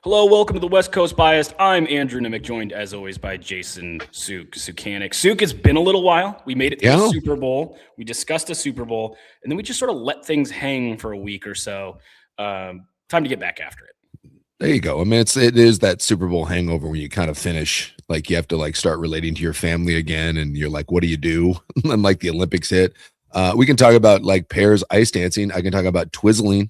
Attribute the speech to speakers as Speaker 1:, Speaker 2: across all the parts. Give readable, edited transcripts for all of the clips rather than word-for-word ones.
Speaker 1: Hello, welcome to the West Coast Biased. I'm Andrew Nemec, joined as always by Jason Suke and Nemec. Suke, it's been a little while. We made it to the Super Bowl. We discussed a Super Bowl, and then we just sort of let things hang for a week or so. Time to get back after it.
Speaker 2: There you go. I mean, it is that Super Bowl hangover when you kind of finish, like you have to like start relating to your family again, and you're like, what do you do? And like the Olympics hit. We can talk about like pairs ice dancing. I can talk about twizzling.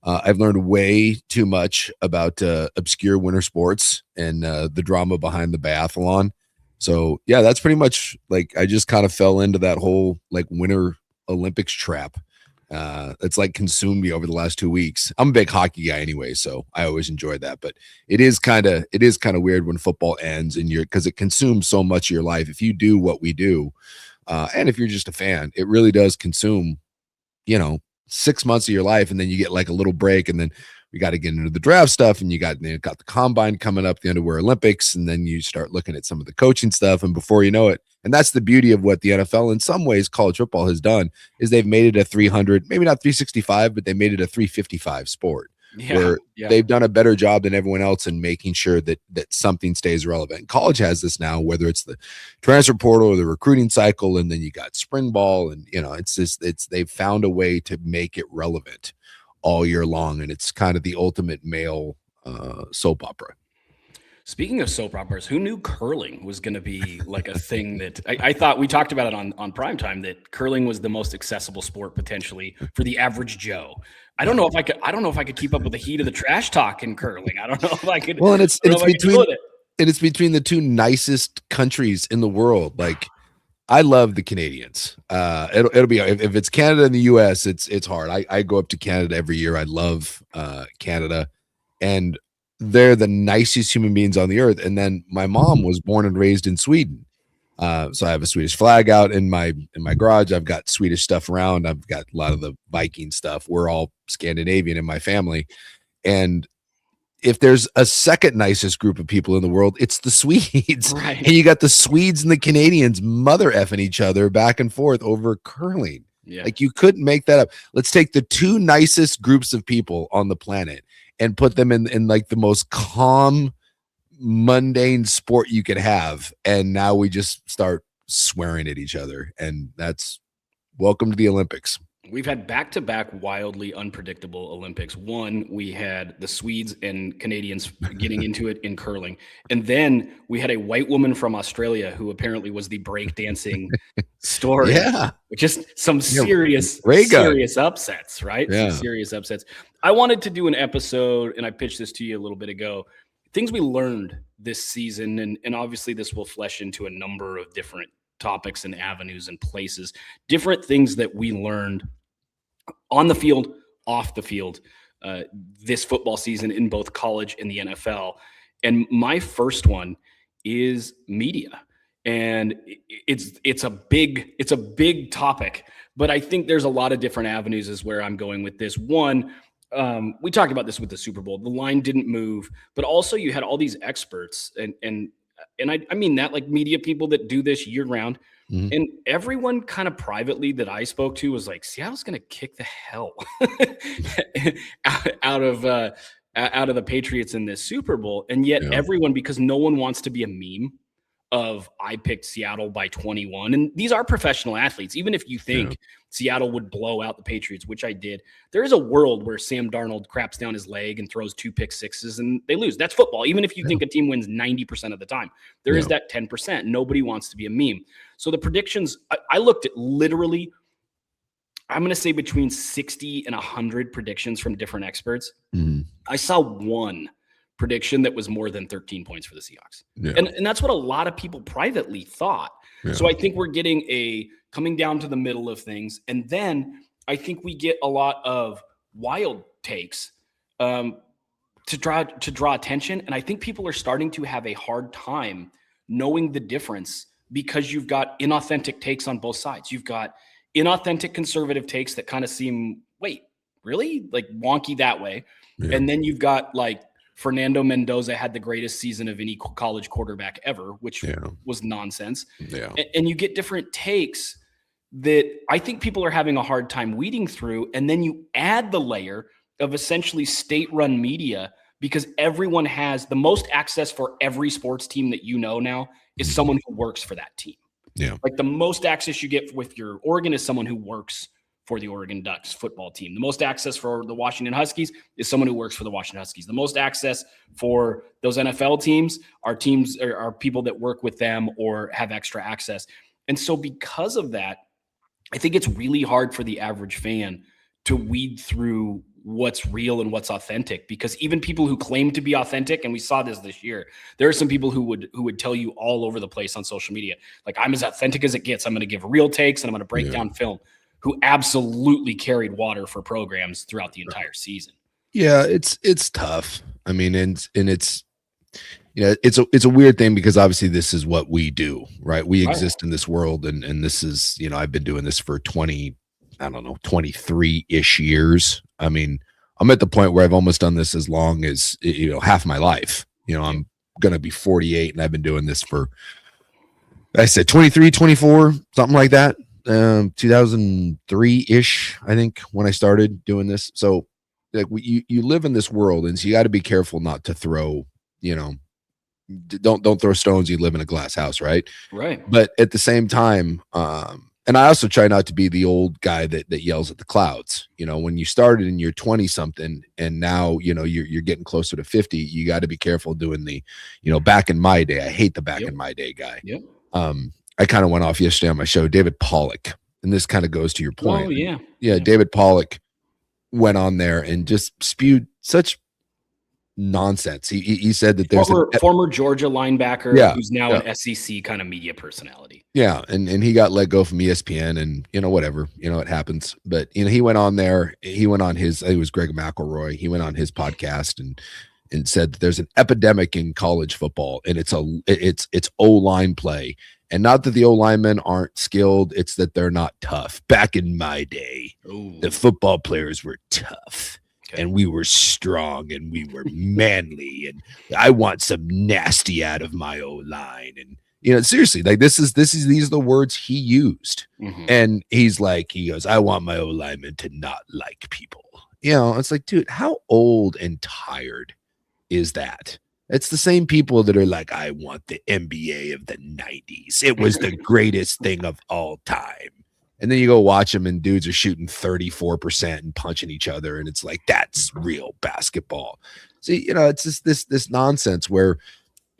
Speaker 2: I've learned way too much about obscure winter sports and the drama behind the biathlon. So yeah, that's pretty much like I just kind of fell into that whole like winter Olympics trap. It's like consumed me over the last 2 weeks. I'm a big hockey guy anyway, so I always enjoy that. But it is kind of weird when football ends and because it consumes so much of your life. If you do what we do, and if you're just a fan, it really does consume, 6 months of your life, and then you get like a little break, and then we got to get into the draft stuff, and you got the combine coming up, the Underwear Olympics, and then you start looking at some of the coaching stuff, and before you know it, and that's the beauty of what the NFL, in some ways, college football has done, is they've made it a 300, maybe not 365, but they made it a 355 sport. Where they've done a better job than everyone else in making sure that something stays relevant. College has this now, whether it's the transfer portal or the recruiting cycle, and then you got spring ball, and they've found a way to make it relevant all year long, and it's kind of the ultimate male soap opera.
Speaker 1: Speaking of soap operas, who knew curling was going to be like a thing that I thought we talked about it on primetime, that curling was the most accessible sport potentially for the average Joe. I don't know if I could keep up with the heat of the trash talk in curling. I don't know if I could.
Speaker 2: Well, and it's between the two nicest countries in the world. Like, I love the Canadians. It'll be if it's Canada and the US, it's hard. I go up to Canada every year. I love Canada, and they're the nicest human beings on the earth. And then my mom was born and raised in Sweden. So I have a Swedish flag out in my garage. I've got Swedish stuff around. I've got a lot of the Viking stuff. We're all Scandinavian in my family. And if there's a second nicest group of people in the world, it's the Swedes.
Speaker 1: Right.
Speaker 2: And you got the Swedes and the Canadians mother effing each other back and forth over curling.
Speaker 1: Yeah.
Speaker 2: Like, you couldn't make that up. Let's take the two nicest groups of people on the planet and put them in like the most calm, mundane sport you could have. And now we just start swearing at each other. And that's welcome to the Olympics.
Speaker 1: We've had back-to-back wildly unpredictable Olympics. One, we had the Swedes and Canadians getting into it in curling. And then we had a white woman from Australia who apparently was the breakdancing story.
Speaker 2: Yeah.
Speaker 1: Just some serious upsets, right?
Speaker 2: Yeah.
Speaker 1: Some serious upsets. I wanted to do an episode, and I pitched this to you a little bit ago, things we learned this season. And obviously this will flesh into a number of different topics and avenues and places, different things that we learned on the field, off the field, this football season in both college and the NFL. And my first one is media. And it's a big topic, but I think there's a lot of different avenues is where I'm going with this. One, we talked about this with the Super Bowl. The line didn't move, but also you had all these experts and I mean that, like, media people that do this year round. Mm-hmm. And everyone kind of privately that I spoke to was like, Seattle's going to kick the hell out of the Patriots in this Super Bowl. And yet everyone, because no one wants to be a meme of I picked Seattle by 21. And these are professional athletes. Even if you think Seattle would blow out the Patriots, which I did, there is a world where Sam Darnold craps down his leg and throws 2 pick sixes and they lose. That's football. Even if you think a team wins 90% of the time, there is that 10%. Nobody wants to be a meme. So the predictions, I looked at literally, I'm going to say between 60 and 100 predictions from different experts. Mm-hmm. I saw one prediction that was more than 13 points for the Seahawks. Yeah. And that's what a lot of people privately thought. Yeah. So I think we're getting coming down to the middle of things. And then I think we get a lot of wild takes to draw attention. And I think people are starting to have a hard time knowing the difference because you've got inauthentic takes on both sides. You've got inauthentic conservative takes that kind of seem, wait, really? Like wonky that way. Yeah. And then you've got like Fernando Mendoza had the greatest season of any college quarterback ever, which was nonsense. Yeah. And you get different takes that I think people are having a hard time weeding through. And then you add the layer of essentially state-run media because everyone has the most access for every sports team that you know now is someone who works for that team.
Speaker 2: Yeah.
Speaker 1: Like the most access you get with your Oregon is someone who works for the Oregon Ducks football team. The most access for the Washington Huskies is someone who works for the Washington Huskies. The most access for those NFL teams are people that work with them or have extra access. And so because of that, I think it's really hard for the average fan to weed through what's real and what's authentic, because even people who claim to be authentic, and we saw this year, there are some people who would tell you all over the place on social media, like, I'm as authentic as it gets. I'm going to give real takes and I'm going to break down film, who absolutely carried water for programs throughout the entire season.
Speaker 2: Yeah, it's tough. I mean, and it's, it's a weird thing, because obviously this is what we do, right? We exist in this world, and this is, I've been doing this for 23-ish years. I mean, I'm at the point where I've almost done this as long as, half my life. I'm going to be 48, and I've been doing this for, I said 23, 24, something like that. 2003-ish, I think, when I started doing this. So like you live in this world, and so you got to be careful not to throw, don't throw stones. You live in a glass house, right?
Speaker 1: Right.
Speaker 2: But at the same time, and I also try not to be the old guy that yells at the clouds. When you started and you're 20 something, and now, you're getting closer to 50, you got to be careful doing the, back in my day. I hate the back in my day guy.
Speaker 1: Yep.
Speaker 2: I kind of went off yesterday on my show, David Pollock, and this kind of goes to your point.
Speaker 1: Oh yeah.
Speaker 2: Yeah. David Pollock went on there and just spewed such nonsense. He said that there's
Speaker 1: former Georgia linebacker who's now an SEC kind of media personality.
Speaker 2: Yeah, and he got let go from ESPN, and whatever, it happens. But he went on there. He went on his. It was Greg McElroy. He went on his podcast and said that there's an epidemic in college football, and it's O-line play, and not that the O-linemen aren't skilled. It's that they're not tough. Back in my day, the football players were tough. Okay. And we were strong, and we were manly, and I want some nasty out of my O-line. And seriously, like these are the words he used. And he goes, I want my O-lineman to not like people. It's like, dude, how old and tired is that? It's the same people that are like, I want the NBA of the 90s. It was the greatest thing of all time. And then you go watch them, and dudes are shooting 34% and punching each other. And it's like, that's real basketball. See, it's just this nonsense where,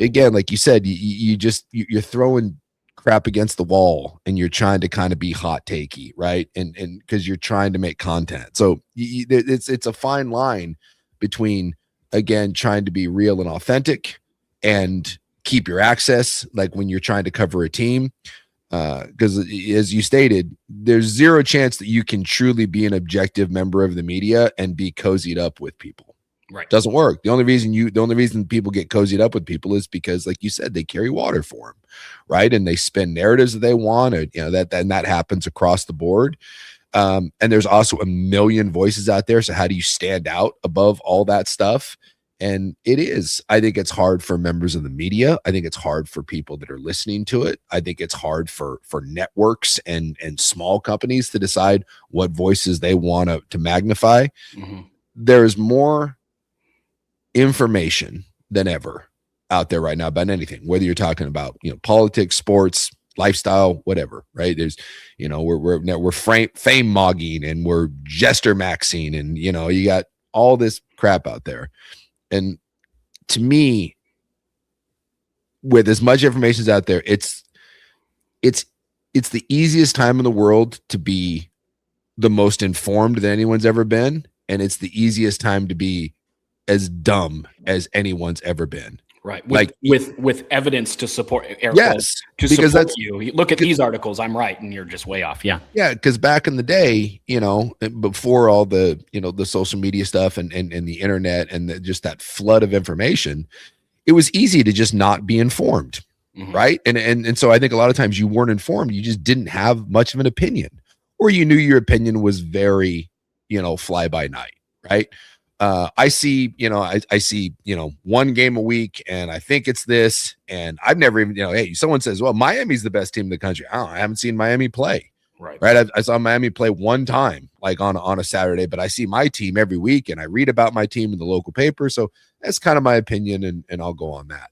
Speaker 2: again, like you said, you're throwing crap against the wall, and you're trying to kind of be hot takey, right? And because you're trying to make content. So it's a fine line between, again, trying to be real and authentic and keep your access, like when you're trying to cover a team. Because as you stated, there's zero chance that you can truly be an objective member of the media and be cozied up with people.
Speaker 1: Right.
Speaker 2: Doesn't work. The only reason people get cozied up with people is because, like you said, they carry water for them, right? And they spin narratives that they want, or, that happens across the board. And there's also a million voices out there. So how do you stand out above all that stuff? And I think it's hard for members of the media. I think it's hard for people that are listening to it. I think it's hard for networks and small companies to decide what voices they want to magnify. There's more information than ever out there right now about anything, whether you're talking about, politics, sports, lifestyle, whatever, right? There's, we're fame mogging, and we're jester maxing, and, you got all this crap out there. And to me, with as much information as out there, it's the easiest time in the world to be the most informed that anyone's ever been. And it's the easiest time to be as dumb as anyone's ever been.
Speaker 1: Right. With evidence to support.
Speaker 2: Yes.
Speaker 1: Because support you look at these articles, I'm right, and you're just way off. Yeah.
Speaker 2: Yeah. Because back in the day, before all the, the social media stuff and the internet and just that flood of information, it was easy to just not be informed. Right. And so I think a lot of times you weren't informed. You just didn't have much of an opinion, or you knew your opinion was very, fly by night. Right. I see, I see, one game a week, and I think it's this, and I've never even, hey, someone says, well, Miami's the best team in the country. I haven't seen Miami play.
Speaker 1: Right.
Speaker 2: I saw Miami play one time, like on a Saturday, but I see my team every week, and I read about my team in the local paper. So that's kind of my opinion, and I'll go on that.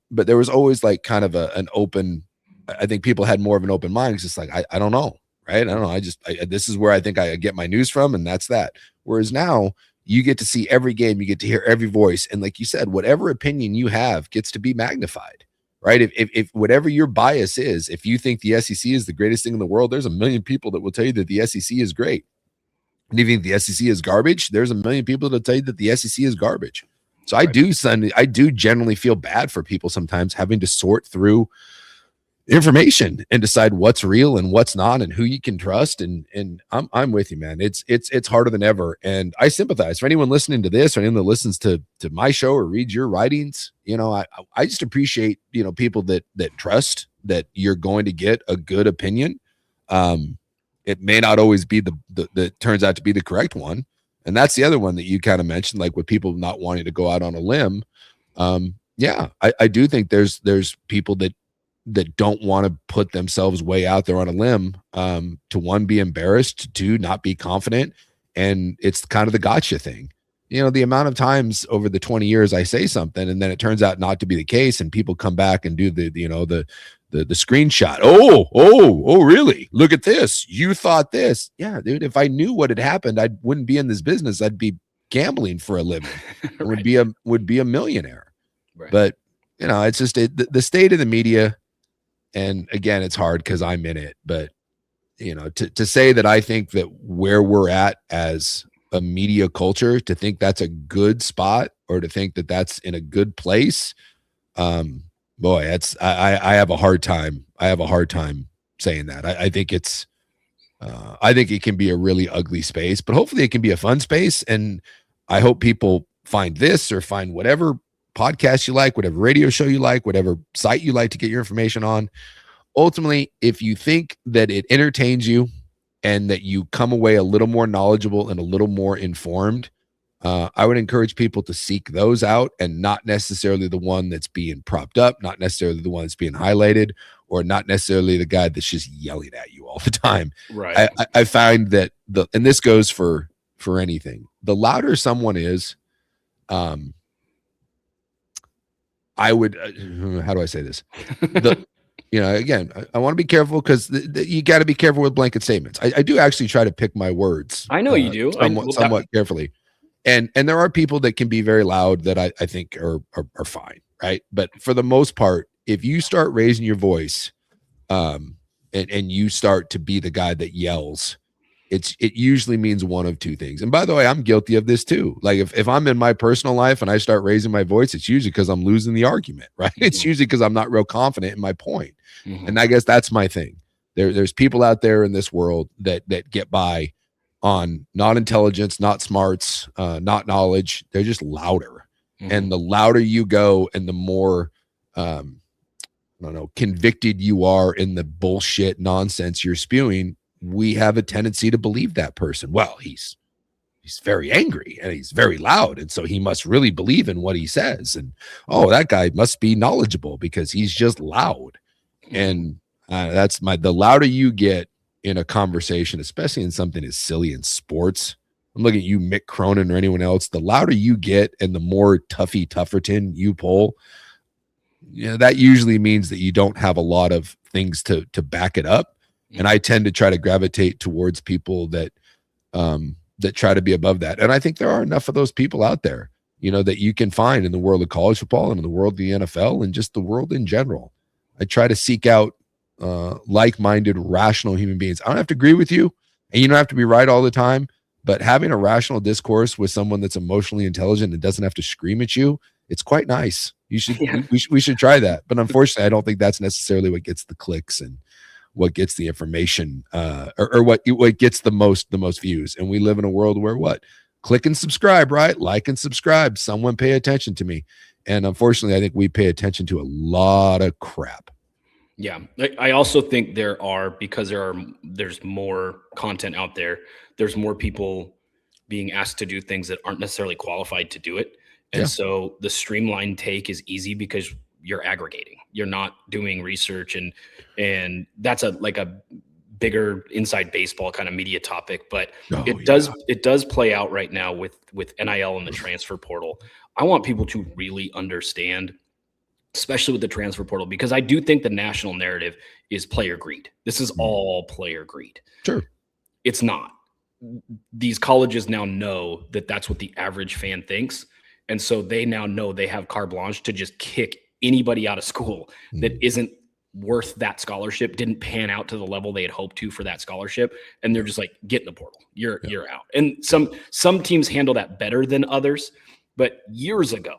Speaker 2: But there was always like kind of an open. I think people had more of an open mind. It's just like I don't know, right? I don't know. This is where I think I get my news from, and that's that. Whereas now you get to see every game, you get to hear every voice, and like you said, whatever opinion you have gets to be magnified. Right. If whatever your bias is, if you think the SEC is the greatest thing in the world, there's a million people that will tell you that the SEC is great. And if you think the SEC is garbage, there's a million people that tell you that the SEC is garbage. So right. I do generally feel bad for people sometimes having to sort through information and decide what's real and what's not and who you can trust. And I'm with you, man. It's harder than ever. And I sympathize for anyone listening to this or anyone that listens to my show or reads your writings. You know, I just appreciate, you know, people that trust that you're going to get a good opinion. It may not always be the turns out to be the correct one. And that's the other one that you kind of mentioned, like with people not wanting to go out on a limb. Yeah, I do think there's people that don't want to put themselves way out there on a limb, to one, be embarrassed, to two, not be confident. And it's kind of the gotcha thing. You know, the amount of times over the 20 years I say something and then it turns out not to be the case, and people come back and do the screenshot. Oh, really? Look at this. You thought this. Yeah, dude, if I knew what had happened, I wouldn't be in this business. I'd be gambling for a living. Right. would be a millionaire. Right. But, you know, it's just the state of the media. And again, it's hard because I'm in it, but you know, to say that I think that where we're at as a media culture, to think that's a good spot or to think that that's in a good place, boy, that's I have a hard time. I have a hard time saying that. I think it's I think it can be a really ugly space, but hopefully it can be a fun space. And I hope people find this or find whatever podcast you like, whatever radio show you like, whatever site you like to get your information on. Ultimately, if you think that it entertains you and that you come away a little more knowledgeable and a little more informed, I would encourage people to seek those out, and not necessarily the one that's being propped up, not necessarily the one that's being highlighted, or not necessarily the guy that's just yelling at you all the time.
Speaker 1: Right.
Speaker 2: I find that and this goes for anything, the louder someone is, I would, how do I say this? You know, again, I want to be careful because you got to be careful with blanket statements. I do actually try to pick my words.
Speaker 1: I know you do.
Speaker 2: Somewhat carefully. And there are people that can be very loud that I think are fine, right? But for the most part, if you start raising your voice, and you start to be the guy that yells, it usually means one of two things. And by the way, I'm guilty of this too. Like if I'm in my personal life and I start raising my voice, it's usually because I'm losing the argument, right? Mm-hmm. It's usually because I'm not real confident in my point. Mm-hmm. And I guess that's my thing. There's people out there in this world that get by on not intelligence, not smarts, not knowledge. They're just louder. Mm-hmm. And the louder you go and the more, I don't know, convicted you are in the bullshit nonsense you're spewing, we have a tendency to believe that person. Well, he's very angry and he's very loud, and so he must really believe in what he says. And oh, that guy must be knowledgeable because he's just loud. And that's the louder you get in a conversation, especially in something as silly in sports. I'm looking at you, Mick Cronin, or anyone else. The louder you get and the more Tufferton you pull, you know, that usually means that you don't have a lot of things to back it up. And I tend to try to gravitate towards people that try to be above that. And I think there are enough of those people out there, you know, that you can find in the world of college football and in the world of the NFL and just the world in general. I try to seek out like-minded, rational human beings. I don't have to agree with you, and you don't have to be right all the time, but having a rational discourse with someone that's emotionally intelligent and doesn't have to scream at you, it's quite nice. You should, we should try that. But unfortunately, I don't think that's necessarily what gets the clicks and what gets the information, or what gets the most views. And we live in a world where click and subscribe, right? Like and subscribe. Someone pay attention to me. And unfortunately, I think we pay attention to a lot of crap.
Speaker 1: Yeah. I also think there's more content out there. There's more people being asked to do things that aren't necessarily qualified to do it. And so the streamlined take is easy because you're aggregating. You're not doing research, and that's a bigger inside baseball kind of media topic, but it does play out right now with NIL and the transfer portal. I want people to really understand, especially with the transfer portal, because I do think the national narrative is player greed. This is all player greed.
Speaker 2: Sure.
Speaker 1: It's not. These colleges now know that that's what the average fan thinks. And so they now know they have carte blanche to just kick anybody out of school that isn't worth that scholarship, didn't pan out to the level they had hoped to for that scholarship. And they're just like, get in the portal. You're out. And some teams handle that better than others. But years ago,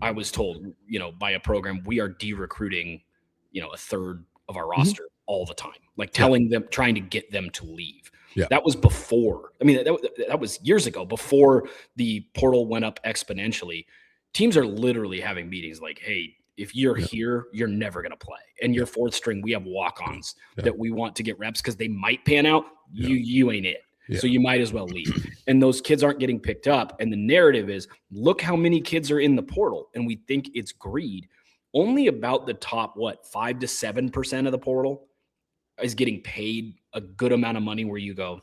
Speaker 1: I was told, by a program, we are de-recruiting, a third of our roster all the time, like telling them, trying to get them to leave.
Speaker 2: Yeah.
Speaker 1: That was before. I mean, that was years ago, before the portal went up exponentially. Teams are literally having meetings like, hey, if you're here, you're never going to play. And your fourth string, we have walk-ons that we want to get reps because they might pan out. You ain't it. Yeah. So you might as well leave. And those kids aren't getting picked up. And the narrative is, look how many kids are in the portal. And we think it's greed. Only about the top, 5 to 7% of the portal is getting paid a good amount of money where you go,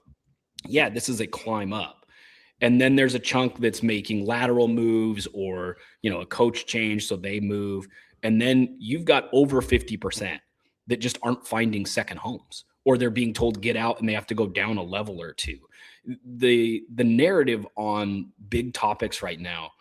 Speaker 1: yeah, this is a climb up. And then there's a chunk that's making lateral moves or, a coach change, so they move. And then you've got over 50% that just aren't finding second homes, or they're being told get out and they have to go down a level or two. The narrative on big topics right now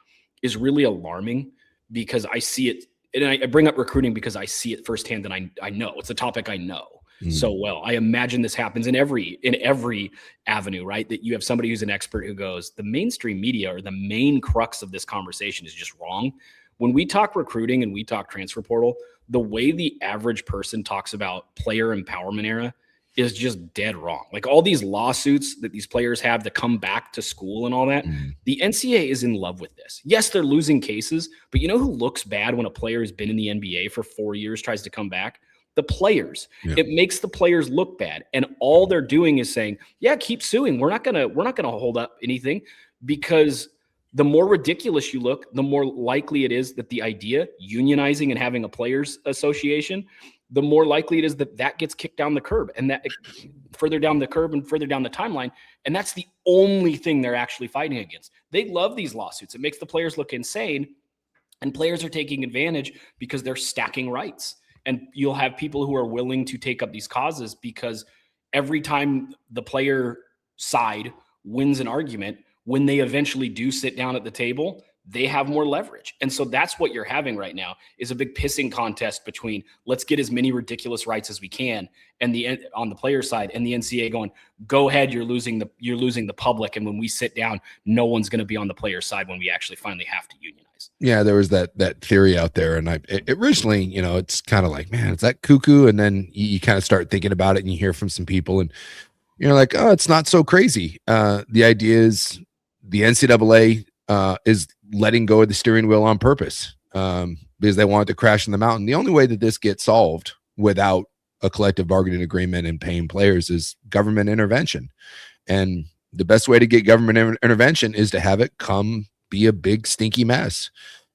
Speaker 1: is really alarming because I see it. And I bring up recruiting because I see it firsthand, and I know it's a topic I know so well. I imagine this happens in every avenue, right? That you have somebody who's an expert who goes, the mainstream media or the main crux of this conversation is just wrong. When we talk recruiting and we talk transfer portal, the way the average person talks about player empowerment era is just dead wrong. Like all these lawsuits that these players have to come back to school and all that, the NCAA is in love with this. Yes, they're losing cases, but you know who looks bad when a player has been in the NBA for 4 years, tries to come back? The players. It makes the players look bad. And all they're doing is saying, yeah, keep suing. We're not gonna hold up anything, because the more ridiculous you look, the more likely it is that the idea, unionizing and having a players association, the more likely it is that gets kicked down the curb, and that further down the curb and further down the timeline. And that's the only thing they're actually fighting against. They love these lawsuits. It makes the players look insane, and players are taking advantage because they're stacking rights. And you'll have people who are willing to take up these causes because every time the player side wins an argument, when they eventually do sit down at the table, they have more leverage. And so that's what you're having right now, is a big pissing contest between let's get as many ridiculous rights as we can, and on the player side, and the NCAA going, go ahead, you're losing the public. And when we sit down, no one's going to be on the player side when we actually finally have to unionize.
Speaker 2: Yeah, there was that theory out there, and originally, it's kind of like, man, is that cuckoo? And then you kind of start thinking about it, and you hear from some people, and you're like, oh, it's not so crazy. The idea is the NCAA is letting go of the steering wheel on purpose because they want it to crash in the mountain. The only way that this gets solved without a collective bargaining agreement and paying players is government intervention. And the best way to get government intervention is to have it come be a big stinky mess.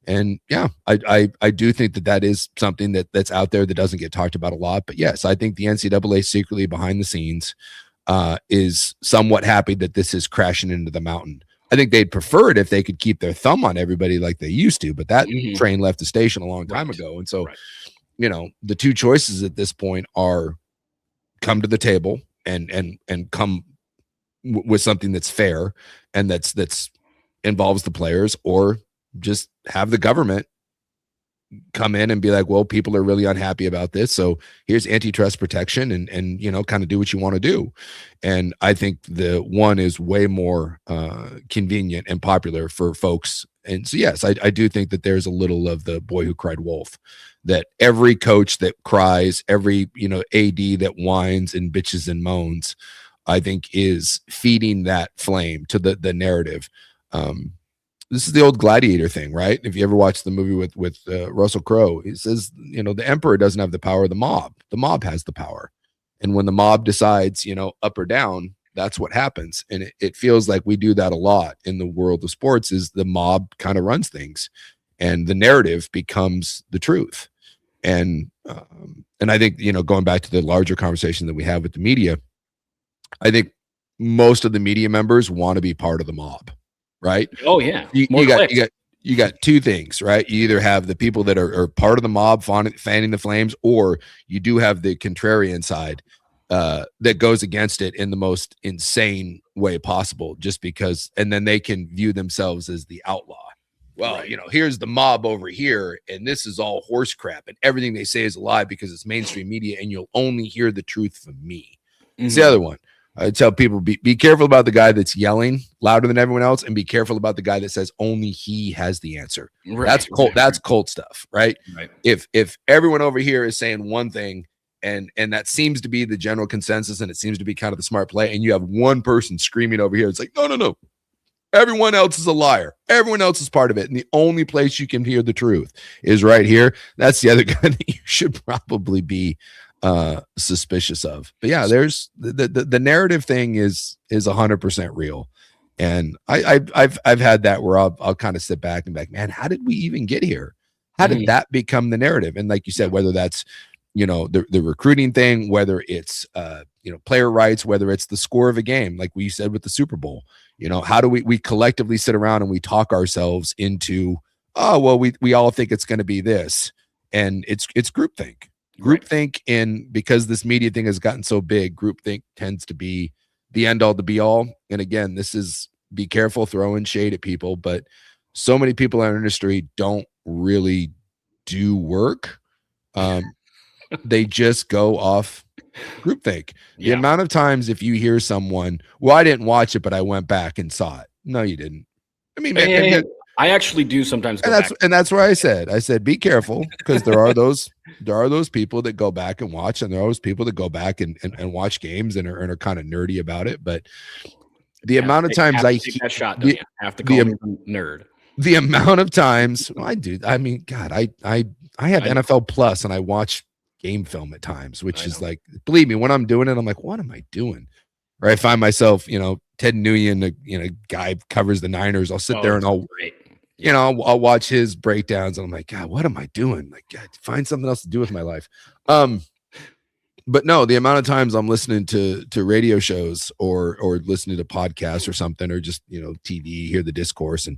Speaker 2: And yeah, I do think that is something that's out there that doesn't get talked about a lot. But yes, I think the NCAA secretly behind the scenes is somewhat happy that this is crashing into the mountain. I think they'd prefer it if they could keep their thumb on everybody like they used to, but that train left the station a long time ago. And so, the two choices at this point are come to the table and come with something that's fair and that's involves the players, or just have the government come in and be like, well, people are really unhappy about this, so here's antitrust protection and kind of do what you want to do. And I think the one is way more convenient and popular for folks. And so yes, I do think that there's a little of the boy who cried wolf, that every coach that cries, every AD that whines and bitches and moans, I think is feeding that flame to the narrative. This is the old gladiator thing, right? If you ever watched the movie with Russell Crowe, he says, the emperor doesn't have the power of the mob. The mob has the power. And when the mob decides, up or down, that's what happens. And it feels like we do that a lot in the world of sports, is the mob kind of runs things and the narrative becomes the truth. And I think, going back to the larger conversation that we have with the media, I think most of the media members want to be part of the mob, right?
Speaker 1: Oh yeah.
Speaker 2: You got two things, right? You either have the people that are part of the mob fanning the flames, or you do have the contrarian side that goes against it in the most insane way possible, just because, and then they can view themselves as the outlaw. Well,
Speaker 1: Right.
Speaker 2: Here's the mob over here, and this is all horse crap, and everything they say is a lie because it's mainstream media, and you'll only hear the truth from me. It's the other one. I tell people, be careful about the guy that's yelling louder than everyone else, and be careful about the guy that says only he has the answer. Right. That's cult. That's cult stuff, right?
Speaker 1: Right.
Speaker 2: If everyone over here is saying one thing, and that seems to be the general consensus, and it seems to be kind of the smart play, and you have one person screaming over here, it's like, no. Everyone else is a liar. Everyone else is part of it. And the only place you can hear the truth is right here. That's the other guy that you should probably be suspicious of. But yeah, there's the narrative thing is 100% real. And I've had that where I'll kind of sit back and be like, man, how did we even get here? How did that become the narrative? And like you said, whether that's, the recruiting thing, whether it's player rights, whether it's the score of a game, like we said with the Super Bowl, how do we collectively sit around and we talk ourselves into, oh, well, we all think it's going to be this. And it's groupthink. Groupthink, and because this media thing has gotten so big, groupthink tends to be the end all to be all. And again, this is, be careful throwing shade at people, but so many people in our industry don't really do work. They just go off groupthink. The amount of times if you hear someone, well, I didn't watch it, but I went back and saw it. No, you didn't. I mean,
Speaker 1: I actually do sometimes go back.
Speaker 2: And that's where I said, be careful, because there are those people that go back and watch, and there are those people that go back and watch games and are kind of nerdy about it. But the amount of times I
Speaker 1: take that shot, don't you? Have to call me a nerd.
Speaker 2: The amount of times I do. I mean, God, I have NFL Plus, and I watch game film at times, which is like, believe me, when I'm doing it, I'm like, what am I doing? Or I find myself, Ted Nguyen, a guy covers the Niners. I'll sit there and I'll watch his breakdowns, and I'm like, God, what am I doing? Like, God, find something else to do with my life. But no, the amount of times I'm listening to radio shows or listening to podcasts or something, or just, TV, hear the discourse, and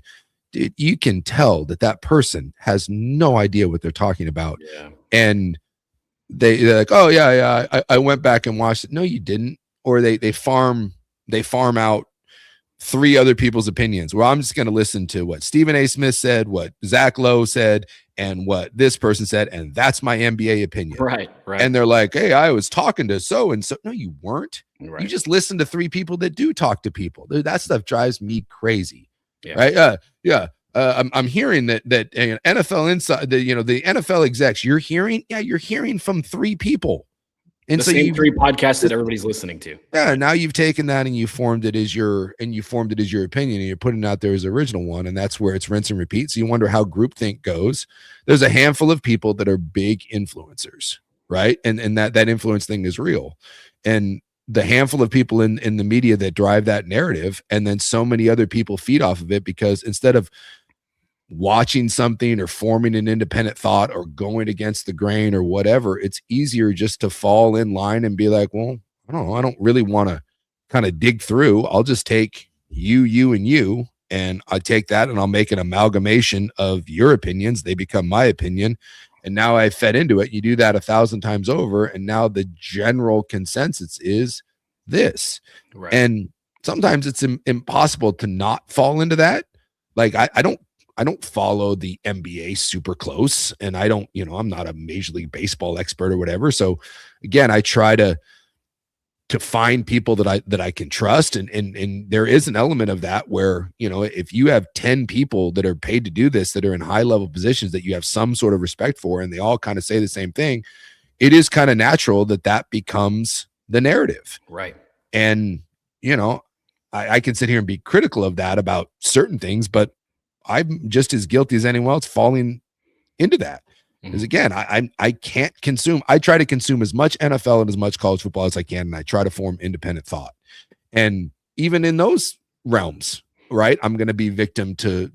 Speaker 2: dude, you can tell that person has no idea what they're talking about.
Speaker 1: Yeah.
Speaker 2: And they're like, oh yeah, I went back and watched it. No, you didn't. Or they farm out 3 other people's opinions. Well, I'm just going to listen to what Stephen A. Smith said, what Zach Lowe said, and what this person said, and that's my NBA opinion.
Speaker 1: Right.
Speaker 2: And they're like, hey, I was talking to so and so. No, you weren't. Right. You just listened to 3 people that do talk to people. That stuff drives me crazy. Yeah. Right? I'm hearing that NFL inside, the NFL execs, you're hearing from 3 people. And
Speaker 1: the same 3 podcasts that everybody's listening to.
Speaker 2: Yeah. Now you've taken that and you formed it as your opinion, and you're putting it out there as the original one. And that's where it's rinse and repeat. So you wonder how groupthink goes. There's a handful of people that are big influencers, right? And that influence thing is real. And the handful of people in the media that drive that narrative, and then so many other people feed off of it, because instead of watching something or forming an independent thought or going against the grain or whatever, it's easier just to fall in line and be like, well, I don't know, I don't really want to kind of dig through. I'll just take you, and you, and I take that and I'll make an amalgamation of your opinions. They become my opinion. And now I fed into it. You do that 1,000 times over, and now the general consensus is this. Right. And sometimes it's impossible to not fall into that. Like I don't follow the NBA super close, and I don't, I'm not a Major League Baseball expert or whatever. So again, I try to find people that I can trust. And there is an element of that where, if you have 10 people that are paid to do this, that are in high level positions that you have some sort of respect for, and they all kind of say the same thing, it is kind of natural that becomes the narrative.
Speaker 1: Right.
Speaker 2: And, I can sit here and be critical of that about certain things, but I'm just as guilty as anyone else falling into that. Because again, I can't consume. I try to consume as much NFL and as much college football as I can, and I try to form independent thought. And even in those realms, right, I'm going to be victim to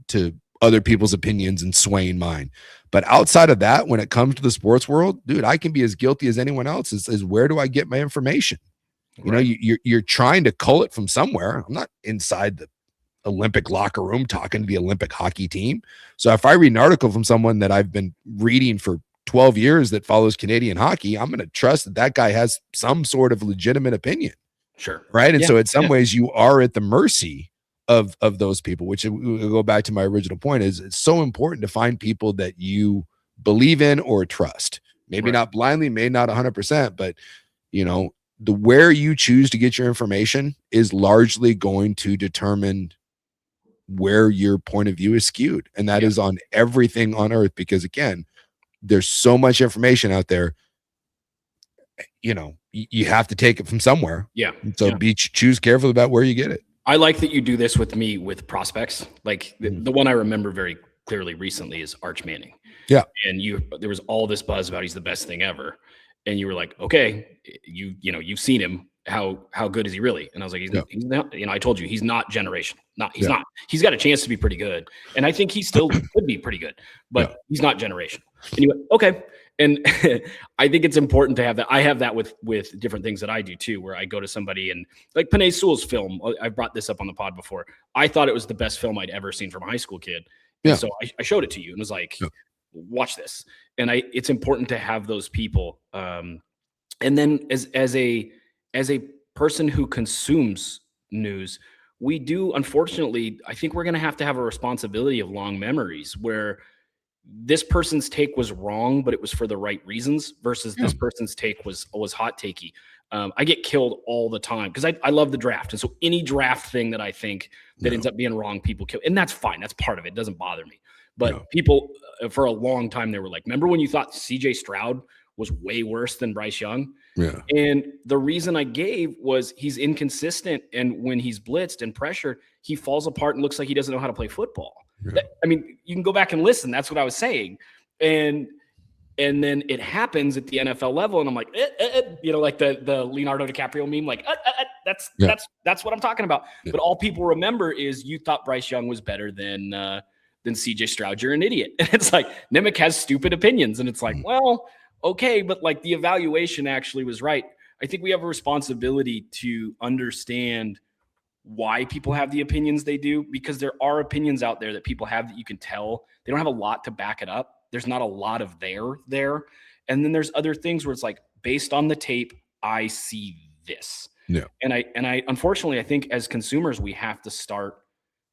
Speaker 2: other people's opinions and swaying mine. But outside of that, when it comes to the sports world, dude, I can be as guilty as anyone else. Is where do I get my information? You know, you're trying to cull it from somewhere. I'm not inside the Olympic locker room talking to the Olympic hockey team. So if I read an article from someone that I've been reading for 12 years that follows Canadian hockey, I'm going to trust that that guy has some sort of legitimate opinion.
Speaker 1: Sure.
Speaker 2: Right. And so in some ways you are at the mercy of those people, which will go back to my original point, is it's so important to find people that you believe in or trust. Maybe not blindly, maybe not 100%, but you know, the where you choose to get your information is largely going to determine where your point of view is skewed. And that is on everything on earth, because again, there's so much information out there. You know, you have to take it from somewhere.
Speaker 1: Yeah.
Speaker 2: So choose carefully about where you get it.
Speaker 1: I like that you do this with me with prospects. Like the one I remember very clearly recently is Arch Manning.
Speaker 2: Yeah.
Speaker 1: And there was all this buzz about he's the best thing ever. And you were like, okay, you know, you've seen him. How good is he really? And I was like, he's not, you know, I told you he's not generational. He's not. He's got a chance to be pretty good. And I think he still could be pretty good, but he's not generational. And you went, okay. And I think it's important to have that. I have that with different things that I do too, where I go to somebody and like Panay Sewell's film. I've brought this up on the pod before. I thought it was the best film I'd ever seen from a high school kid. Yeah. So I showed it to you and was like, watch this. And it's important to have those people. And then as a person who consumes news, we do, unfortunately, I think we're going to have a responsibility of long memories where this person's take was wrong, but it was for the right reasons versus this person's take was hot takey. I get killed all the time because I love the draft. And so any draft thing that I think that ends up being wrong, people kill. And that's fine. That's part of it. It doesn't bother me. But people for a long time, they were like, remember when you thought CJ Stroud was way worse than Bryce Young? Yeah. And the reason I gave was he's inconsistent. And when he's blitzed and pressured, he falls apart and looks like he doesn't know how to play football. Yeah. I mean, you can go back and listen. That's what I was saying. And then it happens at the NFL level. And I'm like, you know, like the Leonardo DiCaprio meme, like, that's what I'm talking about. Yeah. But all people remember is you thought Bryce Young was better than CJ Stroud. You're an idiot. And it's like, Nemec has stupid opinions. And it's like, well, okay, but like the evaluation actually was right. I think we have a responsibility to understand why people have the opinions they do, because there are opinions out there that people have that you can tell they don't have a lot to back it up. There's not a lot of there. And then there's other things where it's like, based on the tape, I see this. Yeah. And I unfortunately, I think as consumers, we have to start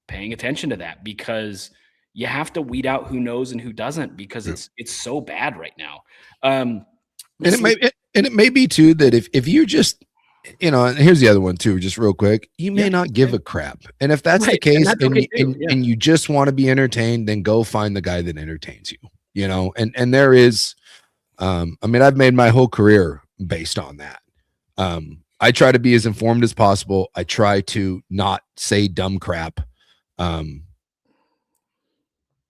Speaker 1: paying attention to that, because you have to weed out who knows and who doesn't, because it's so bad right now. And it may be too that if you just, you know, and here's the other one too, just real quick, you may not give a crap. And if that's the case, and you just want to be entertained, then go find the guy that entertains you, you know, and there is, I mean, I've made my whole career based on that. I try to be as informed as possible. I try to not say dumb crap.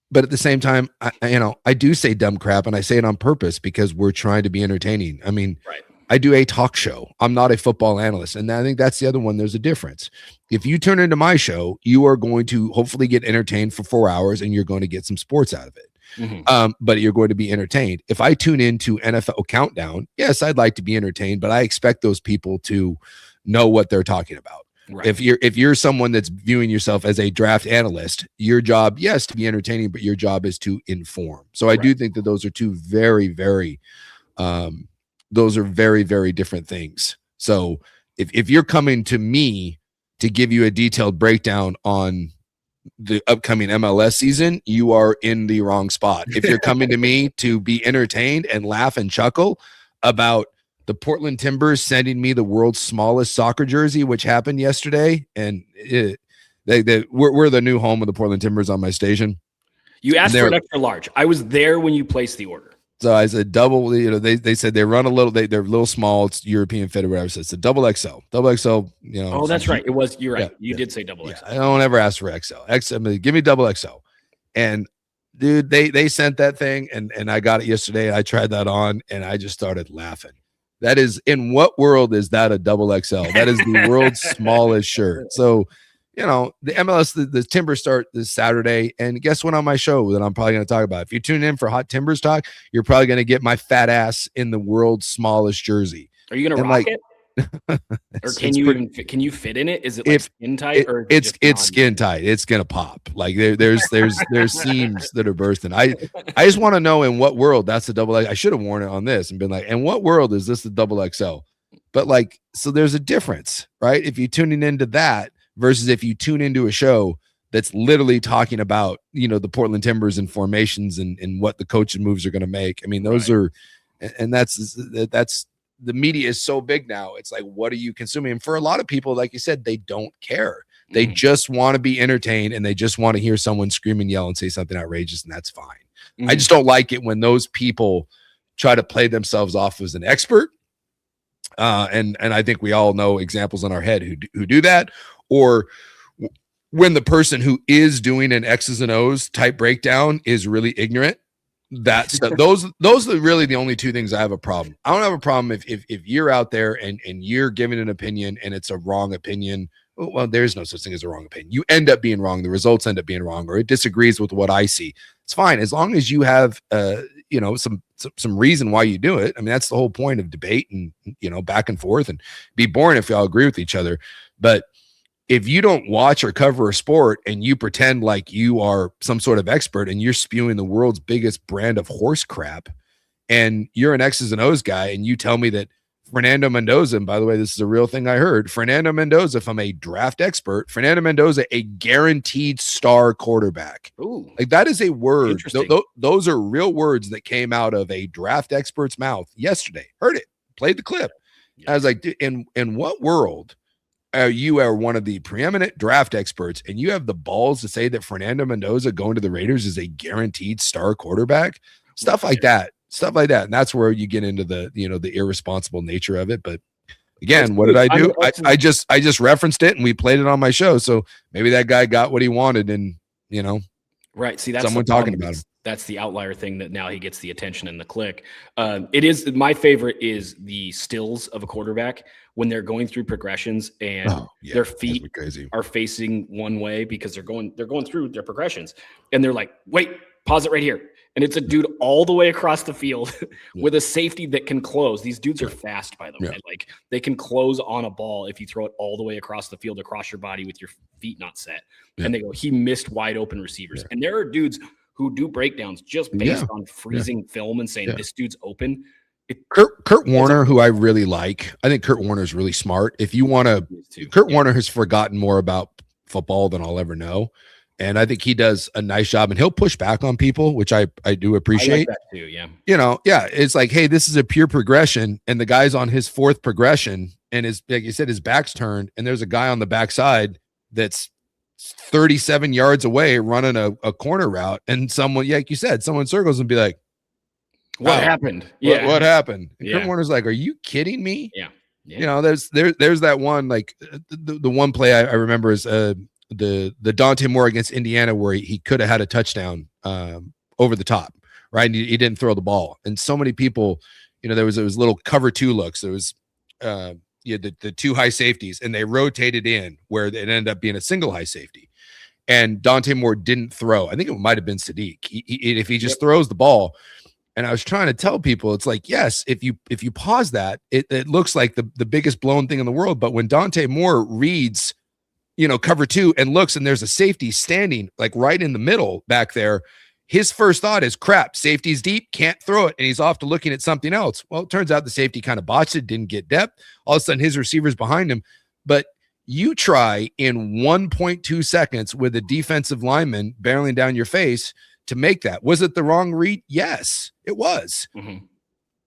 Speaker 1: But at the same time, I do say dumb crap, and I say it on purpose because we're trying to be entertaining. I mean, I do a talk show. I'm not a football analyst. And I think that's the other one. There's a difference. If you turn into my show, you are going to hopefully get entertained for 4 hours, and you're going to get some sports out of it. Mm-hmm. But you're going to be entertained. If I tune into NFL Countdown, yes, I'd like to be entertained, but I expect those people to know what they're talking about. Right. If you're someone that's viewing yourself as a draft analyst, your job, yes, to be entertaining, but your job is to inform. So I do think that those are two very, very, very different things. So if you're coming to me to give you a detailed breakdown on the upcoming MLS season, you are in the wrong spot. If you're coming to me to be entertained and laugh and chuckle about the Portland Timbers sending me the world's smallest soccer jersey, which happened yesterday, and we're the new home of the Portland Timbers on my station. You asked for an extra large. I was there when you placed the order.
Speaker 2: So I said double. You know, they said they run a little. They're a little small. It's European fit or whatever. So it's a double XL. Double XL. You know.
Speaker 1: Oh, that's right. It was. You're right. You did say double XL.
Speaker 2: I don't ever ask for XL. I mean, give me double XL. And dude, they sent that thing, and I got it yesterday. I tried that on, and I just started laughing. That is, in what world is that a double XL? That is the world's smallest shirt. So, you know, the MLS, the Timbers start this Saturday. And guess what on my show that I'm probably going to talk about? If you tune in for Hot Timbers Talk, you're probably going to get my fat ass in the world's smallest jersey.
Speaker 1: Are you going to rock it? Or can you fit in it? Is it like skin tight or
Speaker 2: it's skin tight? It's gonna pop. Like there's seams that are bursting. I just want to know in what world that's the double X. I should have worn it on this and been like, in what world is this the double XL? But like, so there's a difference, right? If you're tuning into that versus if you tune into a show that's literally talking about, the Portland Timbers and formations and what the coaching moves are going to make. I mean, those are, and that's the media is so big now. It's like, what are you consuming? And for a lot of people, like you said, they don't care. They just want to be entertained and they just want to hear someone scream and yell and say something outrageous, and that's fine. I just don't like it when those people try to play themselves off as an expert. And I think we all know examples in our head who do that, or when the person who is doing an X's and O's type breakdown is really ignorant. That's those are really the only two things I have a problem. I don't have a problem if you're out there and you're giving an opinion and it's a wrong opinion. Well, there's no such thing as a wrong opinion. You end up being wrong. The results end up being wrong, or it disagrees with what I see. It's fine as long as you have some reason why you do it. I mean, that's the whole point of debate and back and forth, and be boring if we all agree with each other. But if you don't watch or cover a sport and you pretend like you are some sort of expert and you're spewing the world's biggest brand of horse crap, and you're an X's and O's guy, and you tell me that Fernando Mendoza, and by the way, this is a real thing I heard, Fernando Mendoza, if I'm a draft expert, Fernando Mendoza, a guaranteed star quarterback.
Speaker 1: Ooh,
Speaker 2: like that is a word. Those are real words that came out of a draft expert's mouth yesterday. Heard it, played the clip. Yes. I was like, in what world you are one of the preeminent draft experts and you have the balls to say that Fernando Mendoza going to the Raiders is a guaranteed star quarterback? Stuff like that. And that's where you get into the the irresponsible nature of it. But again, what did I do? I just referenced it and we played it on my show. So maybe that guy got what he wanted, and
Speaker 1: right. See, that's
Speaker 2: someone talking about him.
Speaker 1: That's the outlier thing that now he gets the attention and the click. It is my favorite is the stills of a quarterback when they're going through progressions and their feet are facing one way because they're going through their progressions, and they're like, wait, pause it right here. And it's a dude all the way across the field with a safety that can close. These dudes are fast, by the way. Like they can close on a ball if you throw it all the way across the field, across your body with your feet not set. And they go, he missed wide open receivers. And there are dudes who do breakdowns just based on freezing film and saying this dude's open.
Speaker 2: Kurt Warner, who I really like. I think Kurt Warner is really smart. If you want to, Kurt Warner has forgotten more about football than I'll ever know. And I think he does a nice job, and he'll push back on people, which I do appreciate. I like
Speaker 1: that too, yeah.
Speaker 2: It's like, hey, this is a pure progression, and the guy's on his fourth progression, and like you said, his back's turned, and there's a guy on the backside that's 37 yards away running a corner route, and someone, like you said, someone circles and be like,
Speaker 1: what happened?
Speaker 2: What happened? And Kurt Warner's like, are you kidding me?
Speaker 1: Yeah.
Speaker 2: There's that one, like the one play I remember is the Dante Moore against Indiana where he could have had a touchdown over the top, right? And he didn't throw the ball. And so many people, there was little cover two looks. There was the two high safeties, and they rotated in where it ended up being a single high safety. And Dante Moore didn't throw. I think it might have been Sadiq. If he just throws the ball. And I was trying to tell people, it's like, yes, if you pause that, it looks like the biggest blown thing in the world. But when Dante Moore reads, cover two and looks, and there's a safety standing like right in the middle back there, his first thought is, crap, safety's deep, can't throw it. And he's off to looking at something else. Well, it turns out the safety kind of botched it, didn't get depth. All of a sudden his receiver's behind him. But you try in 1.2 seconds with a defensive lineman barreling down your face to make that. Was it the wrong read? Yes, it was. Mm-hmm.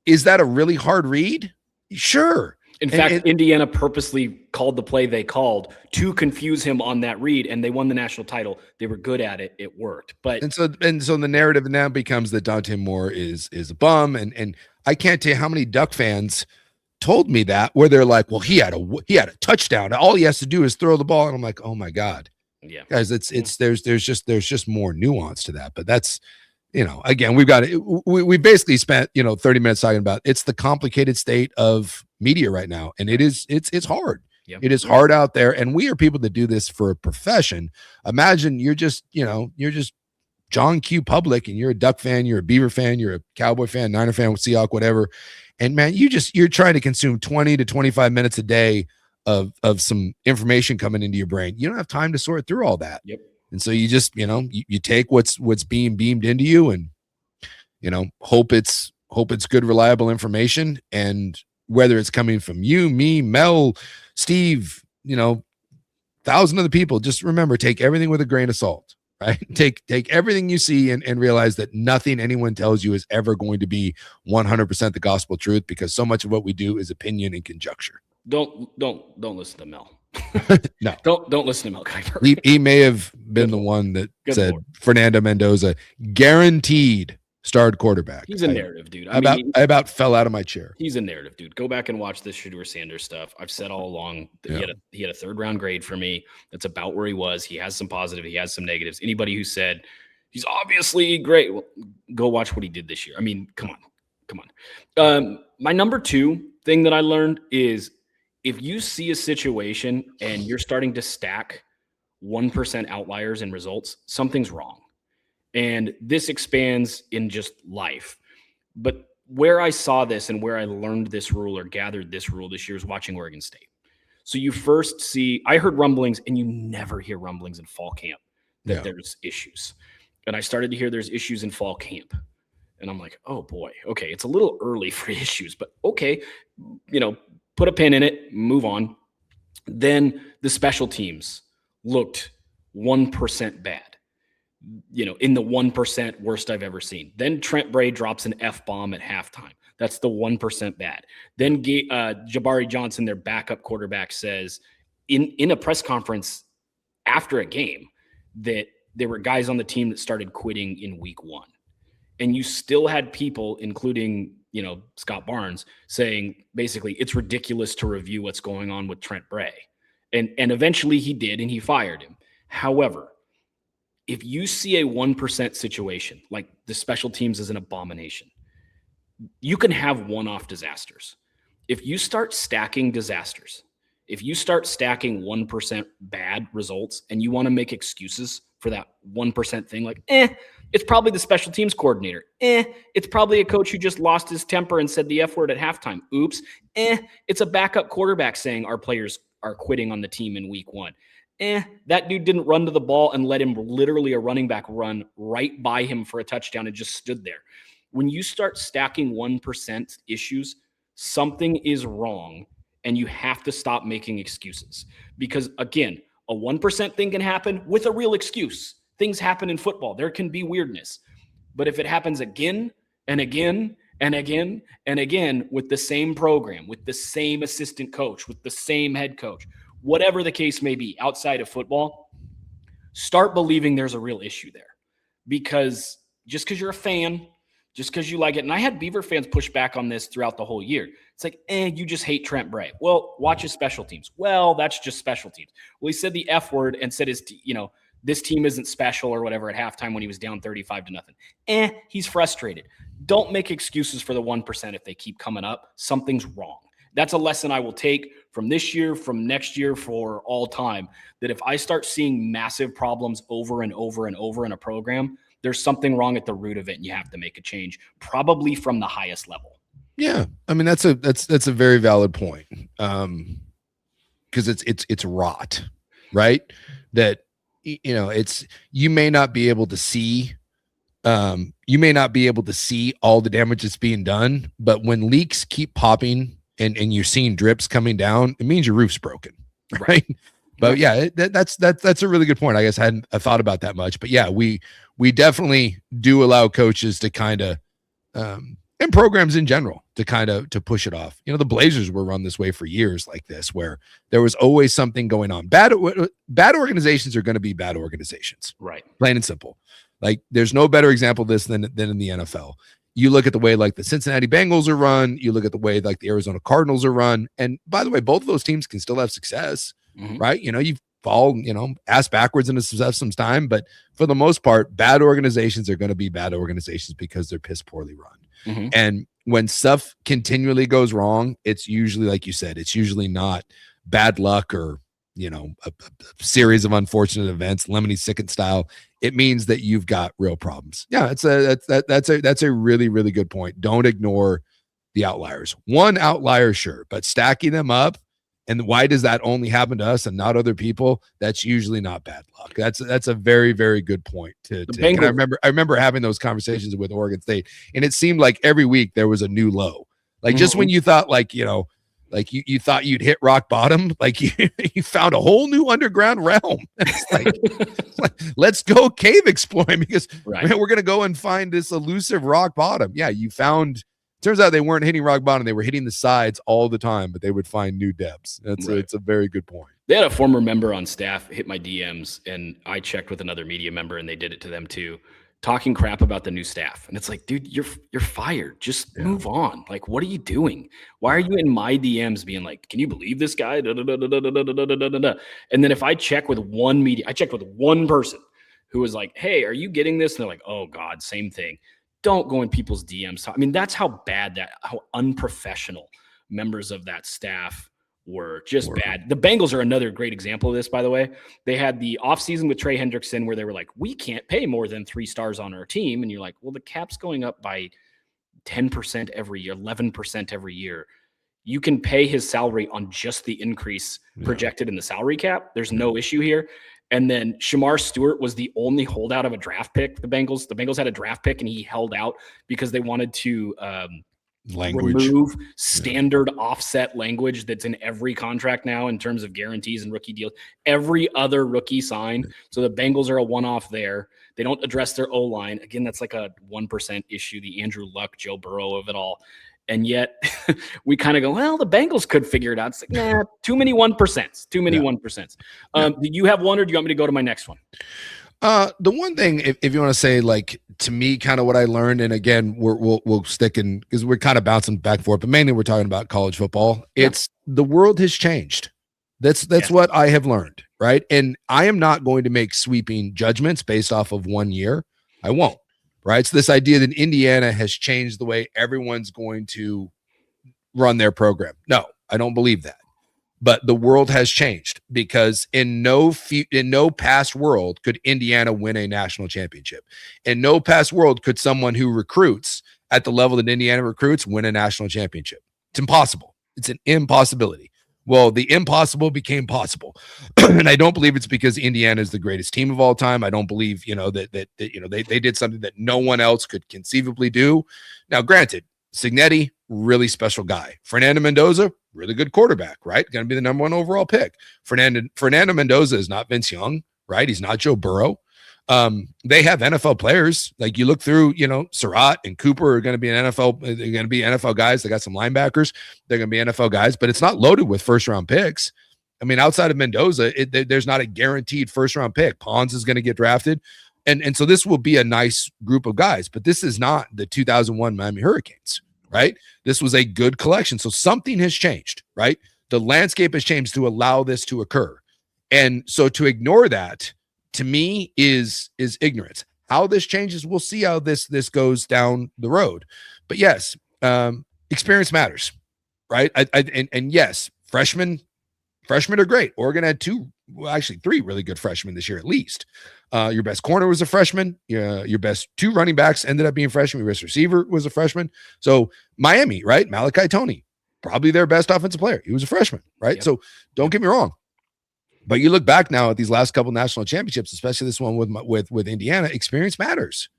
Speaker 2: Is that a really hard read? Sure.
Speaker 1: In fact, Indiana purposely called the play they called to confuse him on that read, and they won the national title. They were good at it. It worked. But
Speaker 2: so the narrative now becomes that Dante Moore is a bum, and I can't tell you how many Duck fans told me that, where they're like, well, he had a touchdown. All he has to do is throw the ball, and I'm like, oh my God.
Speaker 1: Yeah,
Speaker 2: guys, there's just more nuance to that. But that's, again, we basically spent 30 minutes talking about it's the complicated state of media right now, and it's hard. Yep. It is hard out there, and we are people that do this for a profession. Imagine you're just John Q. Public, and you're a Duck fan, you're a Beaver fan, you're a Cowboy fan, Niner fan, Seahawk, whatever, And man, you're trying to consume 20 to 25 minutes a day of some information coming into your brain. You don't have time to sort through all that.
Speaker 1: Yep.
Speaker 2: And so you just, you take what's being beamed into you, and hope it's good, reliable information. And whether it's coming from you, me, Mel, Steve, 1,000 other people, just remember, take everything with a grain of salt, right? Take everything you see and realize that nothing anyone tells you is ever going to be 100% the gospel truth, because so much of what we do is opinion and conjecture.
Speaker 1: Don't listen to Mel.
Speaker 2: No,
Speaker 1: don't listen to Mel Kiper.
Speaker 2: He may have been the one that said Lord. Fernando Mendoza guaranteed starred quarterback.
Speaker 1: He's a narrative dude.
Speaker 2: I about fell out of my chair.
Speaker 1: He's a narrative dude. Go back and watch this Shedeur Sanders stuff. I've said all along that he had a third round grade for me. That's about where he was. He has some positive. He has some negatives. Anybody who said he's obviously great, well, go watch what he did this year. I mean, come on. My number 2 thing that I learned is, if you see a situation and you're starting to stack 1% outliers in results, something's wrong. And this expands in just life. But where I saw this and where I learned this rule or gathered this rule this year is watching Oregon State. So you first see, I heard rumblings, and you never hear rumblings in fall camp that there's issues. And I started to hear there's issues in fall camp. And I'm like, oh boy, okay, it's a little early for issues, but okay, put a pin in it, move on. Then the special teams looked 1% bad, in the 1% worst I've ever seen. Then Trent Bray drops an F-bomb at halftime. That's the 1% bad. Then Jabari Johnson, their backup quarterback, says in a press conference after a game that there were guys on the team that started quitting in week 1. And you still had people, including Scott Barnes, saying basically it's ridiculous to review what's going on with Trent Bray. And eventually he did, and he fired him. However, if you see a 1% situation, like the special teams is an abomination, you can have one-off disasters. If you start stacking disasters, if you start stacking 1% bad results and you want to make excuses for that 1% thing, like, it's probably the special teams coordinator. It's probably a coach who just lost his temper and said the F word at halftime. Oops. It's a backup quarterback saying our players are quitting on the team in week 1. That dude didn't run to the ball and let him, literally a running back, run right by him for a touchdown and just stood there. When you start stacking 1% issues, something is wrong, and you have to stop making excuses. Because again, a 1% thing can happen with a real excuse. Things happen in football. There can be weirdness. But if it happens again and again and again and again with the same program, with the same assistant coach, with the same head coach, whatever the case may be outside of football, start believing there's a real issue there. Because just because you're a fan, just because you like it, and I had Beaver fans push back on this throughout the whole year. It's like, you just hate Trent Bray. Well, watch his special teams. Well, that's just special teams. Well, he said the F word and said this team isn't special or whatever at halftime when he was down 35-0. He's frustrated. Don't make excuses for the 1% if they keep coming up. Something's wrong. That's a lesson I will take from this year, from next year, for all time, that if I start seeing massive problems over and over and over in a program, there's something wrong at the root of it, and you have to make a change, probably from the highest level. Yeah.
Speaker 2: I mean, that's a very valid point. Because it's rot, right? That, you may not be able to see all the damage that's being done, but when leaks keep popping and you're seeing drips coming down, it means your roof's broken, right? But yeah, that's a really good point. I guess I hadn't thought about that much, but yeah, we definitely do allow coaches to kind of, and programs in general to push it off. The Blazers were run this way for years, like this, where there was always something going on. Bad organizations are going to be bad organizations,
Speaker 1: right?
Speaker 2: Plain and simple. Like, there's no better example of this than in the NFL. You look at the way like the Cincinnati Bengals are run. You look at the way like the Arizona Cardinals are run. And by the way, both of those teams can still have success, right? You fall, ass backwards into success sometimes, but for the most part, bad organizations are going to be bad organizations because they're piss poorly run. And when stuff continually goes wrong, it's usually, like you said, it's usually not bad luck or, a series of unfortunate events, Lemony Snicket style. It means that you've got real problems. Yeah, that's a really, really good point. Don't ignore the outliers. One outlier, sure, but stacking them up. And why does that only happen to us and not other people? That's usually not bad luck. That's a very, very good point to take. And I remember having those conversations with Oregon State, and it seemed like every week there was a new low. Like just when you thought like, you know, like you thought you'd hit rock bottom, like you found a whole new underground realm. It's like, let's go cave exploring because man, we're going to go and find this elusive rock bottom. Yeah, you found. Turns out they weren't hitting rock bottom; they were hitting the sides all the time, but they would find new depths. It's a very good point.
Speaker 1: They had a former member on staff hit my DMs, and I checked with another media member, and they did it to them too, talking crap about the new staff. And it's like, dude, you're fired. Just move on. Like, what are you doing? Why are you in my DMs being like, can you believe this guy? And then if I check with one media, I checked with one person who was like, hey, are you getting this? And they're like, oh God, same thing. Don't go in people's DMs. I mean, that's how unprofessional members of that staff were. Just bad. The Bengals are another great example of this, by the way. They had the offseason with Trey Hendrickson where they were like, we can't pay more than 3 stars on our team. And you're like, well, the cap's going up by 10% every year, 11% every year. You can pay his salary on just the increase projected in the salary cap. There's no issue here. And then Shamar Stewart was the only holdout of a draft pick. The Bengals had a draft pick, and he held out because they wanted to remove standard offset language that's in every contract now in terms of guarantees and rookie deals. Every other rookie signed. So the Bengals are a one-off there. They don't address their O-line. Again, that's like a 1% issue, the Andrew Luck, Joe Burrow of it all. And yet we kind of go, well, the Bengals could figure it out. It's like, nah, too many 1%. Too many 1%. Do you have one, or do you want me to go to my next one?
Speaker 2: The one thing, if you want to say, like, to me, kind of what I learned, and again, we'll stick in because we're kind of bouncing back and forth, but mainly we're talking about college football. It's the world has changed. That's what I have learned, right? And I am not going to make sweeping judgments based off of 1 year. I won't. Right. So this idea that Indiana has changed the way everyone's going to run their program. No, I don't believe that. But the world has changed because in no past world could Indiana win a national championship. In no past world could someone who recruits at the level that Indiana recruits win a national championship. It's impossible. It's an impossibility. Well, the impossible became possible. And I don't believe it's because Indiana is the greatest team of all time. I don't believe, that they did something that no one else could conceivably do. Now, granted, Cignetti, really special guy. Fernando Mendoza, really good quarterback, right? Going to be the number 1 overall pick. Fernando Mendoza is not Vince Young, right? He's not Joe Burrow. They have NFL players. Like you look through, Surratt and Cooper are going to be NFL. They're going to be NFL guys. They got some linebackers. They're going to be NFL guys, but it's not loaded with first-round picks. I mean, outside of Mendoza, there's not a guaranteed first-round pick. Pons is going to get drafted. And so this will be a nice group of guys, but this is not the 2001 Miami Hurricanes, right? This was a good collection. So something has changed, right? The landscape has changed to allow this to occur. And so to ignore that, to me, is ignorance. How this changes, we'll see how this goes down the road. But yes, experience matters, right? And yes, freshmen are great. Oregon had 3 really good freshmen this year at least. Your best corner was a freshman. Your best 2 running backs ended up being freshmen. Your best receiver was a freshman. So Miami, right? Malachi Toney, probably their best offensive player. He was a freshman, right? Yep. So don't get me wrong. But you look back now at these last couple national championships, especially this one with Indiana, experience matters.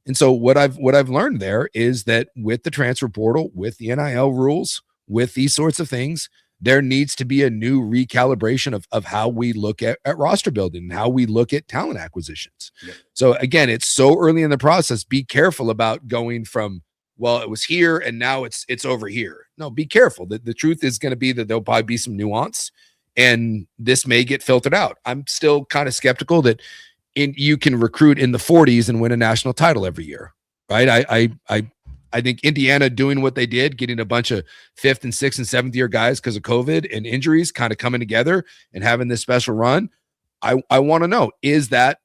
Speaker 2: And so what I've learned there is that with the transfer portal, with the NIL rules, with these sorts of things, there needs to be a new recalibration of how we look at roster building and how we look at talent acquisitions. Yep. So again, it's so early in the process. Be careful about going from, well, it was here and now it's over here. No, be careful. The truth is going to be that there'll probably be some nuance. And this may get filtered out. I'm still kind of skeptical that you can recruit in the 40s and win a national title every year, right? I think Indiana doing what they did, getting a bunch of 5th and 6th and 7th year guys because of COVID and injuries kind of coming together and having this special run. I want to know, is that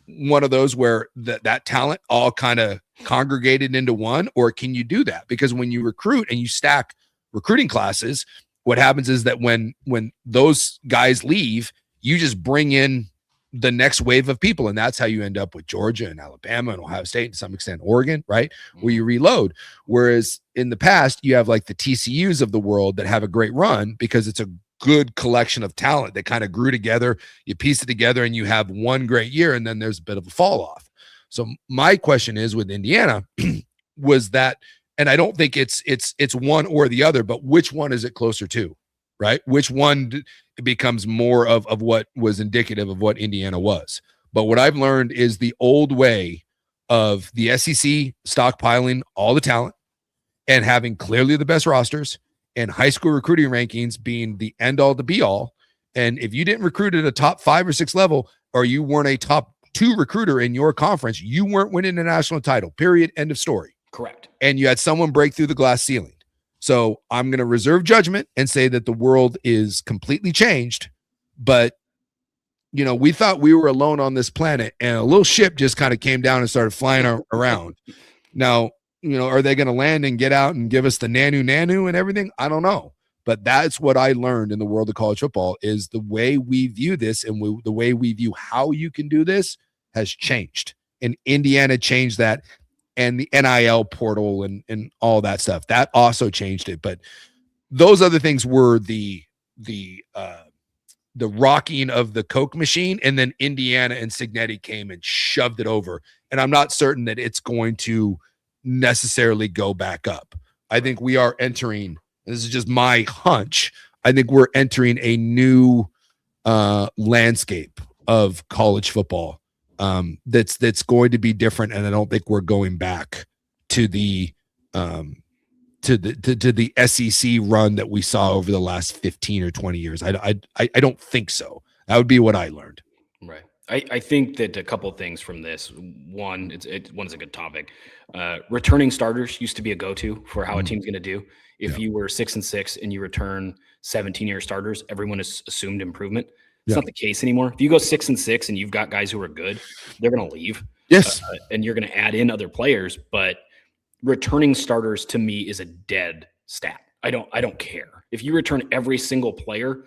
Speaker 2: one of those where that talent all kind of congregated into one, or can you do that? Because when you recruit and you stack recruiting classes, what happens is that when those guys leave, you just bring in the next wave of people. And that's how you end up with Georgia and Alabama and Ohio State, to some extent, Oregon, right? Where you reload. Whereas in the past, you have like the TCUs of the world that have a great run because it's a good collection of talent that kind of grew together. You piece it together and you have one great year, and then there's a bit of a fall off. So my question is with Indiana was that, and I don't think it's one or the other, but which one is it closer to, right? Which one becomes more of what was indicative of what Indiana was. But what I've learned is the old way of the SEC stockpiling all the talent and having clearly the best rosters and high school recruiting rankings being the end all to be all. And if you didn't recruit at a top 5 or 6 level, or you weren't a top 2 recruiter in your conference, you weren't winning a national title, period, end of story.
Speaker 1: Correct.
Speaker 2: And you had someone break through the glass ceiling. So I'm going to reserve judgment and say that the world is completely changed. But, you know, we thought we were alone on this planet, and a little ship just kind of came down and started flying around. Now, you know, are they going to land and get out and give us the nanu and everything? I don't know. But that's what I learned in the world of college football is the way we view this and the way we view how you can do this has changed. And Indiana changed that. And the NIL portal and all that stuff that also changed it. But those other things were the rocking of the Coke machine, and then Indiana and Cignetti came and shoved it over. And I'm not certain that it's going to necessarily go back up. I think we are entering, this is just my hunch, I think we're entering a new landscape of college football. That's going to be different, and I don't think we're going back to the SEC run that we saw over the last 15 or 20 years. I don't think so. That would be what I learned.
Speaker 1: Right. I think that a couple of things from this. One, one is a good topic. Returning starters used to be a go-to for how a team's going to do. If you were 6-6 and you return 17-year starters, everyone has assumed improvement. It's not the case anymore. If you go 6-6 and you've got guys who are good, they're going to leave.
Speaker 2: Yes.
Speaker 1: And you're going to add in other players, but returning starters to me is a dead stat. I don't care. If you return every single player,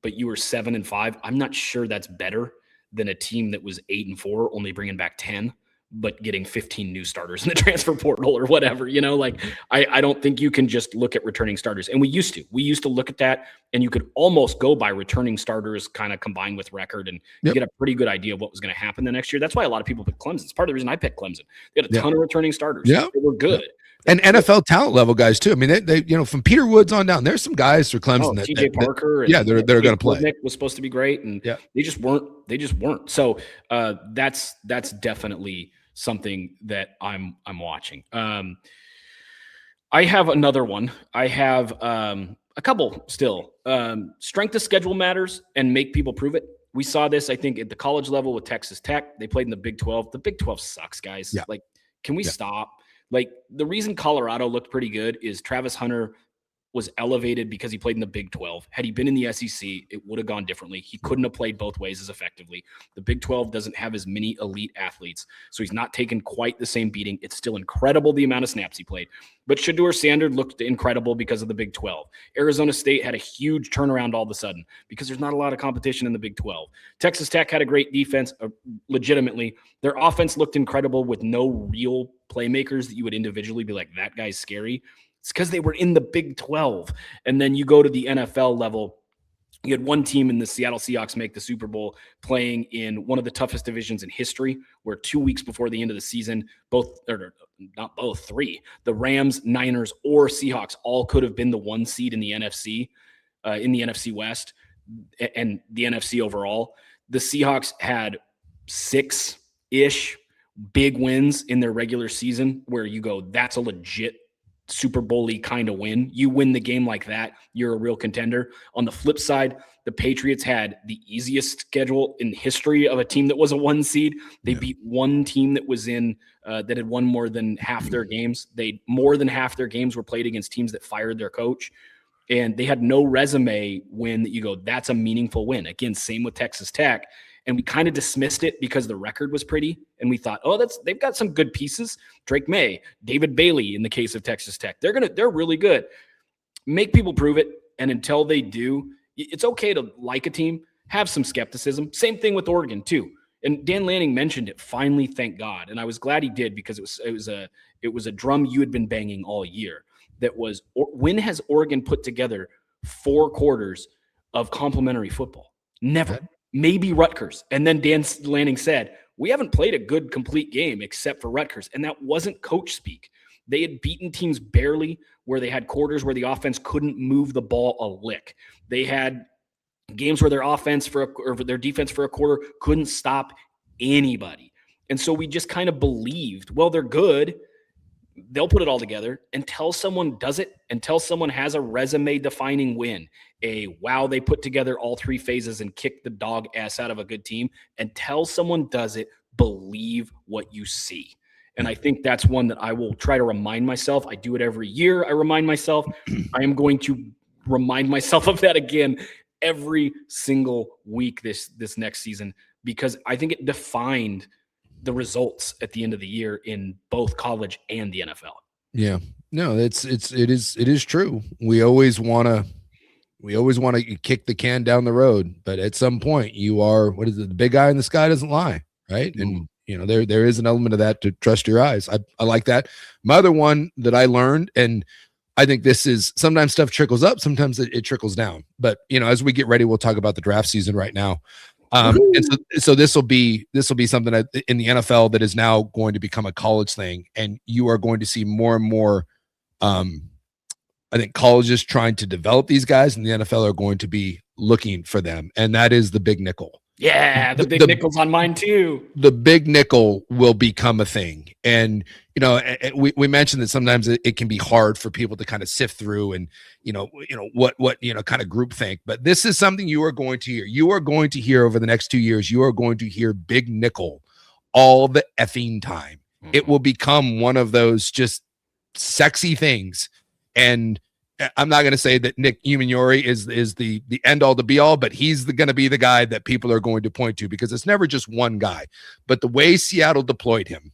Speaker 1: but you were 7-5, I'm not sure that's better than a team that was 8-4, only bringing back 10, but getting 15 new starters in the transfer portal or whatever, you know, like I don't think you can just look at returning starters. And we used to look at that, and you could almost go by returning starters kind of combined with record and get a pretty good idea of what was going to happen the next year. That's why a lot of people pick Clemson. It's part of the reason I picked Clemson. They had a ton of returning starters.
Speaker 2: Yeah.
Speaker 1: They were good.
Speaker 2: And NFL talent level guys too. I mean, they you know, from Peter Woods on down, there's some guys for Clemson that
Speaker 1: TJ Parker.
Speaker 2: They're going to play.
Speaker 1: Nick was supposed to be great, and they just weren't. So that's definitely something that I'm watching. I have another one. I have a couple still. Strength of schedule matters, and make people prove it. We saw this, I think, at the college level with Texas Tech. They played in the Big 12. The Big 12 sucks, guys.
Speaker 2: Yeah.
Speaker 1: Like, can we stop? Like, the reason Colorado looked pretty good is Travis Hunter was elevated because he played in the Big 12. Had he been in the SEC, it would have gone differently. He couldn't have played both ways as effectively. The Big 12 doesn't have as many elite athletes, so he's not taken quite the same beating. It's still incredible the amount of snaps he played. But Shedeur Sanders looked incredible because of the Big 12. Arizona State had a huge turnaround all of a sudden because there's not a lot of competition in the Big 12. Texas Tech had a great defense, legitimately. Their offense looked incredible with no real playmakers that you would individually be like, that guy's scary. It's because they were in the Big 12. And then you go to the NFL level. You had one team in the Seattle Seahawks make the Super Bowl playing in one of the toughest divisions in history, where 2 weeks before the end of the season, three, the Rams, Niners, or Seahawks all could have been the 1 seed in the NFC West and the NFC overall. The Seahawks had 6-ish big wins in their regular season where you go, that's a legit Super Bowl-y kind of win. You win the game like that, you're a real contender. On the flip side, the Patriots had the easiest schedule in history of a team that was a 1 seed. They beat one team that was in that had won more than half their games. More than half their games were played against teams that fired their coach. And they had no resume win that you go, that's a meaningful win. Again, same with Texas Tech. And we kind of dismissed it because the record was pretty. And we thought, they've got some good pieces. Drake May, David Bailey in the case of Texas Tech. They're really good. Make people prove it. And until they do, it's okay to like a team. have some skepticism. Same thing with Oregon too. And Dan Lanning mentioned it finally, thank God. And I was glad he did, because it was a drum you had been banging all year. That was, when has Oregon put together 4 quarters of complimentary football? Never. Maybe Rutgers. And then Dan Lanning said, we haven't played a good complete game except for Rutgers. And that wasn't coach speak. They had beaten teams barely, where they had quarters where the offense couldn't move the ball a lick. They had games where their their defense for a quarter couldn't stop anybody. And so we just kind of believed, well, they're good. They'll put it all together, until someone does it, until someone has a resume defining win. Wow, they put together all 3 phases and kicked the dog ass out of a good team. Until someone does it, believe what you see. And I think that's one that I will try to remind myself. I do it every year. I remind myself. I am going to remind myself of that again every single week this next season, because I think it defined the results at the end of the year in both college and the NFL.
Speaker 2: Yeah, no, it is true. We always want to kick the can down the road, but at some point you are, what is it? The big guy in the sky doesn't lie. Right. And there is an element of that, to trust your eyes. I like that. My other one that I learned, and I think this is, sometimes stuff trickles up, sometimes it trickles down. But as we get ready, we'll talk about the draft season right now. And so this will be something that in the NFL that is now going to become a college thing, and you are going to see more and more. I think colleges trying to develop these guys, and the NFL are going to be looking for them, and that is the big nickel.
Speaker 1: Yeah, the big nickel's on mine too.
Speaker 2: The big nickel will become a thing. And, we mentioned that sometimes it can be hard for people to kind of sift through and, what kind of group think. But this is something you are going to hear. You are going to hear over the next 2 years. You are going to hear big nickel all the effing time. Mm-hmm. It will become one of those just sexy things. And I'm not going to say that Nick Umanyori is the end all to be all, but he's going to be the guy that people are going to point to, because it's never just one guy. But the way Seattle deployed him,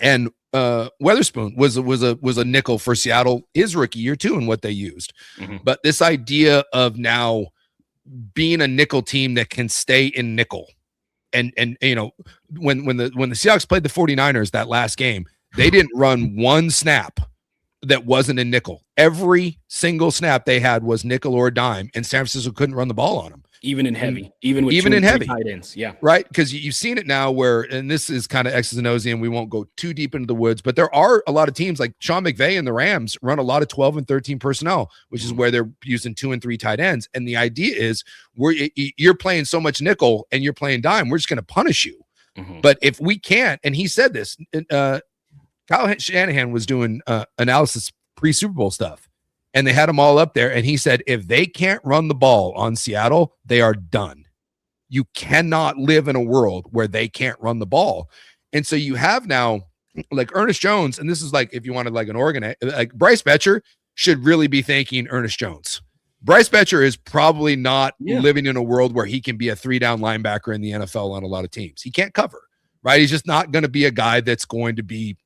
Speaker 2: and Weatherspoon was a nickel for Seattle his rookie year too, and what they used. Mm-hmm. But this idea of now being a nickel team that can stay in nickel, and when the Seahawks played the 49ers that last game, they didn't run one snap that wasn't in nickel. Every single snap they had was nickel or dime, and San Francisco couldn't run the ball on them.
Speaker 1: Even in heavy, even in heavy tight ends. Yeah.
Speaker 2: Right. Because you've seen it now where, and this is kind of X's and O's, and we won't go too deep into the woods, but there are a lot of teams like Sean McVay and the Rams run a lot of 12 and 13 personnel, which is where they're using 2 and 3 tight ends. And the idea is you're playing so much nickel and you're playing dime, we're just going to punish you. Mm-hmm. But if we can't, and he said this, Kyle Shanahan was doing analysis pre-Super Bowl stuff, and they had them all up there. And he said, if they can't run the ball on Seattle, they are done. You cannot live in a world where they can't run the ball. And so you have now like Ernest Jones, and this is like, if you wanted like an organ, like Bryce Betcher should really be thanking Ernest Jones. Bryce Betcher is probably not living in a world where he can be a 3-down linebacker in the NFL on a lot of teams. He can't cover, right? He's just not going to be a guy that's going to be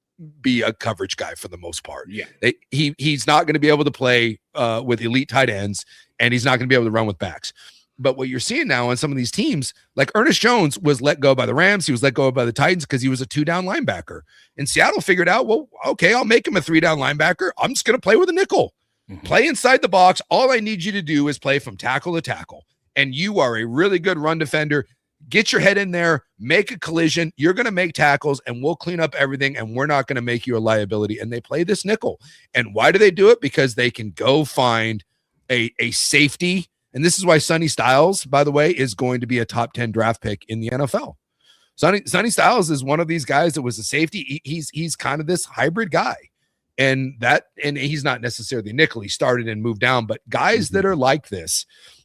Speaker 2: a coverage guy for the most part.
Speaker 1: Yeah.
Speaker 2: He's not going to be able to play with elite tight ends, and he's not going to be able to run with backs. But what you're seeing now on some of these teams, like Ernest Jones was let go by the Rams. He was let go by the Titans because he was a 2-down linebacker. And Seattle figured out, well, okay, I'll make him a 3-down linebacker. I'm just going to play with a nickel. Mm-hmm. Play inside the box. All I need you to do is play from tackle to tackle. And you are a really good run defender. Get your head in there, make a collision. You're going to make tackles, and we'll clean up everything, and we're not going to make you a liability. And they play this nickel. And why do they do it? Because they can go find a safety. And this is why Sonny Styles, by the way, is going to be a top 10 draft pick in the NFL. Sonny Styles is one of these guys that was a safety. He's kind of this hybrid guy. And he's not necessarily nickel. He started and moved down, but guys that are like this,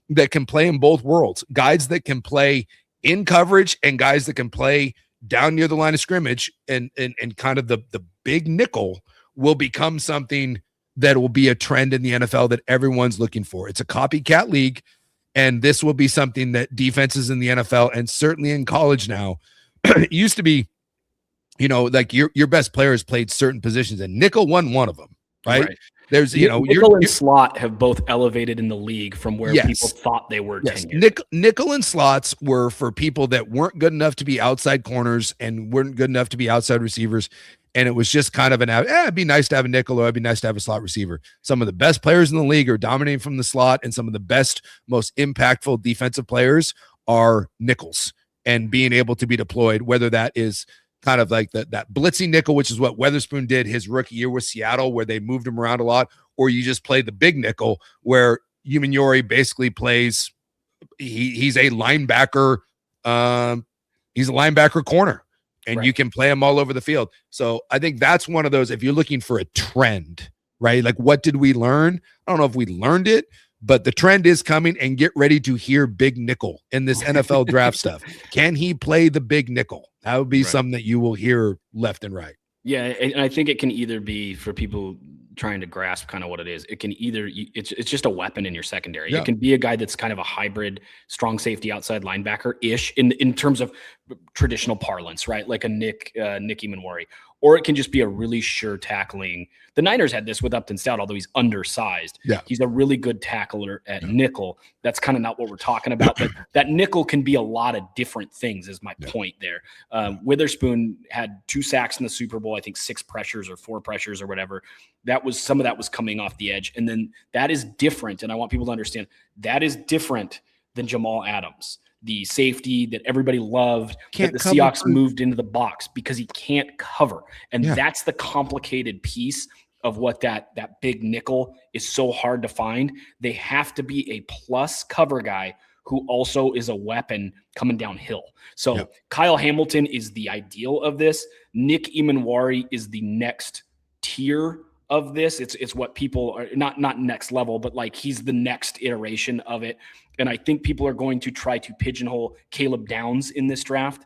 Speaker 2: that can play in both worlds, guys that can play in coverage and guys that can play down near the line of scrimmage, and kind of the big nickel will become something that will be a trend in the NFL that everyone's looking for. It's a copycat league, and this will be something that defenses in the NFL and certainly in college now, it used to be, like your best players played certain positions, and nickel won one of them, right? There's,
Speaker 1: nickel and slot have both elevated in the league from where people thought they were 10 years ago.
Speaker 2: Nickel and slots were for people that weren't good enough to be outside corners and weren't good enough to be outside receivers. And it was just kind of it'd be nice to have a nickel or it'd be nice to have a slot receiver. Some of the best players in the league are dominating from the slot, and some of the best, most impactful defensive players are nickels and being able to be deployed, whether that is kind of like that blitzing nickel, which is what Weatherspoon did his rookie year with Seattle, where they moved him around a lot, or you just play the big nickel where Umenyiori basically plays. He's a linebacker. He's a linebacker corner, and you can play him all over the field. So I think that's one of those, if you're looking for a trend, right? Like, what did we learn? I don't know if we learned it, but the trend is coming, and get ready to hear big nickel in this NFL draft stuff. Can he play the big nickel? That would be something that you will hear left and right.
Speaker 1: Yeah, and I think it can either be, for people trying to grasp kind of what it is, it can either, it's just a weapon in your secondary. It can be a guy that's kind of a hybrid strong safety outside linebacker-ish in terms of traditional parlance, right? Like a Nick Emenwari. Or it can just be a really sure tackling. The Niners had this with Upton Stout, although he's undersized.
Speaker 2: Yeah.
Speaker 1: He's a really good tackler at nickel. That's kind of not what we're talking about, but that nickel can be a lot of different things, is my point there. Witherspoon had 2 sacks in the Super Bowl, I think 6 pressures or 4 pressures or whatever. Some of that was coming off the edge. And then that is different. And I want people to understand that is different than Jamal Adams, the safety that everybody loved, that the Seahawks moved into the box because he can't cover. And that's the complicated piece of what that big nickel is so hard to find. They have to be a plus cover guy who also is a weapon coming downhill. So Kyle Hamilton is the ideal of this. Nick Emenwari is the next tier of this. It's what people are not next level, but like he's the next iteration of it. And I think people are going to try to pigeonhole Caleb Downs in this draft,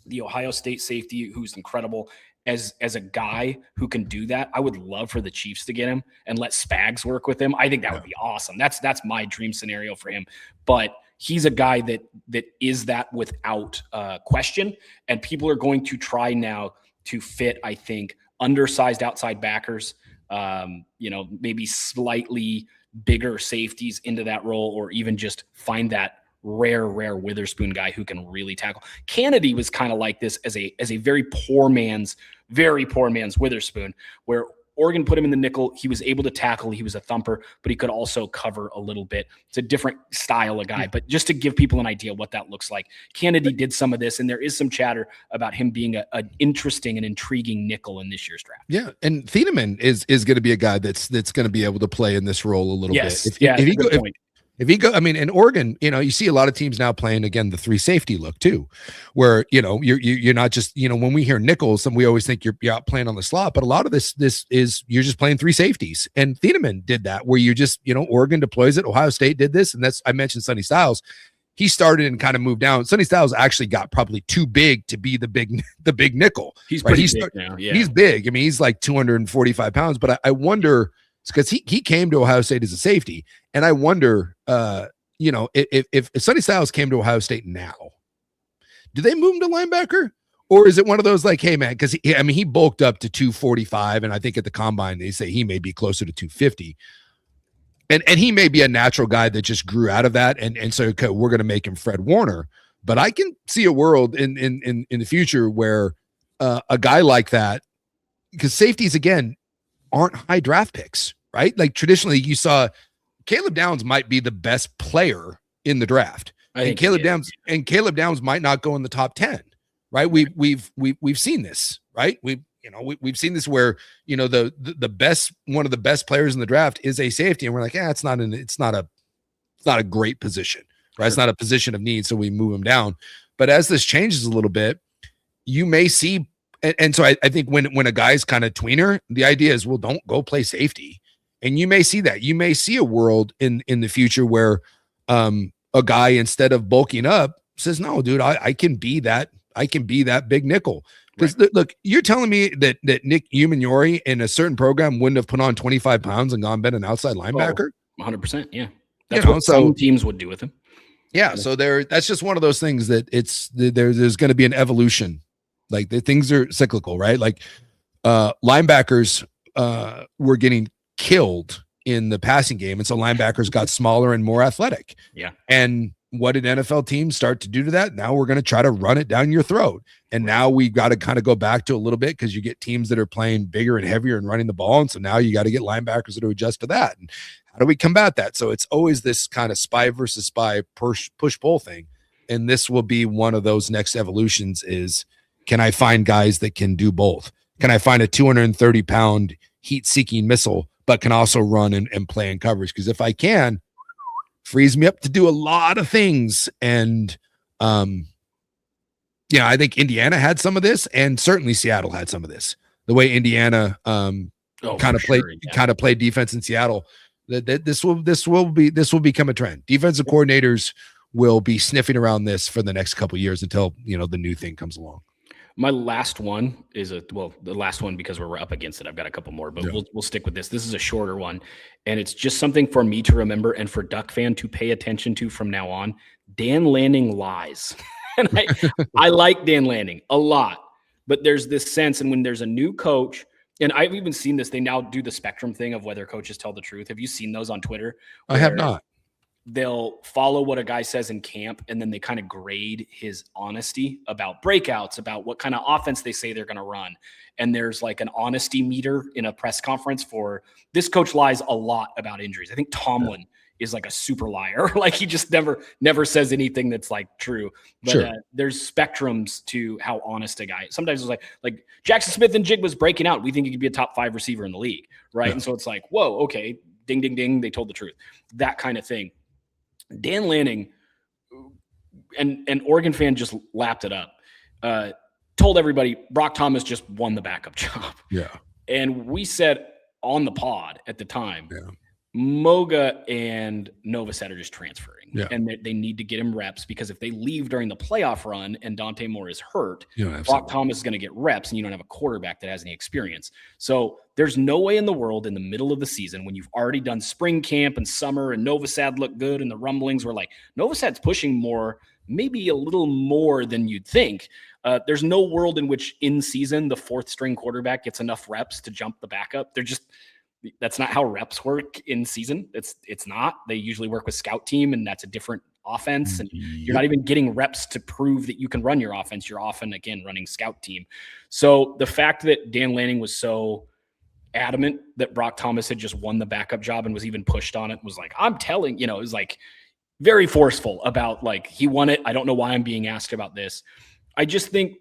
Speaker 1: the Ohio State safety, who's incredible, as a guy who can do that. I would love for the Chiefs to get him and let Spags work with him. I think that would be awesome. That's my dream scenario for him. But he's a guy that is that without question. And people are going to try now to fit, I think, undersized outside backers, maybe slightly bigger safeties into that role, or even just find that rare Witherspoon guy who can really tackle. Kennedy was kind of like this as a very poor man's Witherspoon, where Oregon put him in the nickel. He was able to tackle. He was a thumper, but he could also cover a little bit. It's a different style of guy, but just to give people an idea what that looks like. Kennedy did some of this, and there is some chatter about him being an interesting and intriguing nickel in this year's draft.
Speaker 2: Yeah, and Thieneman is going to be a guy that's going to be able to play in this role a little bit. If he go, I mean, in Oregon, you see a lot of teams now playing, again, the 3 safety look too, where, you're not just, when we hear nickels, we always think you're out playing on the slot, but a lot of this is you're just playing 3 safeties. And Thieneman did that, where you just, Oregon deploys it. Ohio State did this. And I mentioned Sonny Styles. He started and kind of moved down. Sonny Styles actually got probably too big to be the big nickel.
Speaker 1: He's pretty big now. Yeah.
Speaker 2: He's big. I mean, he's like 245 pounds, but I wonder, because he came to Ohio State as a safety, and I wonder, if Sonny Styles came to Ohio State now, do they move him to linebacker, or is it one of those like, hey man, because he bulked up to 245, and I think at the combine they say he may be closer to 250, and he may be a natural guy that just grew out of that, and so we're going to make him Fred Warner, but I can see a world in the future where a guy like that, because safeties again aren't high draft picks. Right? Like traditionally you saw Caleb Downs might be the best player in the draft. And Caleb Downs might not go in the top 10. Right? We've seen this, right? We've seen this where, the best, one of the best players in the draft is a safety. And we're like, it's not a great position, right? Sure. It's not a position of need. So we move him down. But as this changes a little bit, you may see, and so I think when a guy's kind of tweener, the idea is, well, don't go play safety. And you may see that. You may see a world in the future where a guy, instead of bulking up, says, no, dude, I can be that big nickel. Because look, you're telling me that Nick Emenwari in a certain program wouldn't have put on 25 pounds and gone been an outside linebacker?
Speaker 1: 100%. Yeah. That's what some teams would do with him.
Speaker 2: Yeah. So that's just one of those things that there's going to be an evolution. Like the things are cyclical, right? Like linebackers were getting killed in the passing game. And so linebackers got smaller and more athletic.
Speaker 1: Yeah.
Speaker 2: And what did NFL teams start to do to that? Now we're going to try to run it down your throat. And now we've got to kind of go back to a little bit because you get teams that are playing bigger and heavier and running the ball. And so now you got to get linebackers to adjust to that. And how do we combat that? So it's always this kind of spy versus spy push-pull thing. And this will be one of those next evolutions is, can I find guys that can do both? Can I find a 230-pound heat-seeking missile, but can also run and play in coverage? Because if I can, frees me up to do a lot of things. And I think Indiana had some of this, and certainly Seattle had some of this. The way Indiana kind of played defense in Seattle. This will become a trend. Defensive coordinators will be sniffing around this for the next couple of years until the new thing comes along.
Speaker 1: My last one is the last one because we're up against it. I've got a couple more, but we'll stick with this. This is a shorter one, and it's just something for me to remember and for Duck fan to pay attention to from now on. Dan Lanning lies. And I like Dan Lanning a lot, but there's this sense, and when there's a new coach, and I've even seen this, they now do the spectrum thing of whether coaches tell the truth. Have you seen those on Twitter?
Speaker 2: I have not.
Speaker 1: They'll follow what a guy says in camp, and then they kind of grade his honesty about breakouts, about what kind of offense they say they're going to run. And there's like an honesty meter in a press conference for this coach lies a lot about injuries. I think Tomlin is like a super liar. Like he just never says anything that's like true. But there's spectrums to how honest a guy. Sometimes it's like Jackson Smith and Jig was breaking out. We think he could be a top 5 receiver in the league, right? Yeah. And so it's like, whoa, okay, ding, ding, ding. They told the truth. That kind of thing. Dan Lanning and Oregon fan just lapped it up. Told everybody Brock Thomas just won the backup job.
Speaker 2: Yeah.
Speaker 1: And we said on the pod at the time, Moga and Novosad are just transferring. Yeah. And they need to get him reps because if they leave during the playoff run and Dante Moore is hurt, Brock Thomas is going to get reps and you don't have a quarterback that has any experience. So there's no way in the world in the middle of the season when you've already done spring camp and summer and Novosad looked good and the rumblings were like, Novosad's pushing more, maybe a little more than you'd think. There's no world in which in season the 4th string quarterback gets enough reps to jump the backup. That's not how reps work in season. It's not. They usually work with scout team, and that's a different offense. And you're not even getting reps to prove that you can run your offense. You're often, again, running scout team. So the fact that Dan Lanning was so adamant that Brock Thomas had just won the backup job and was even pushed on it was like, I'm telling, it was like very forceful about like, he won it. I don't know why I'm being asked about this. I just think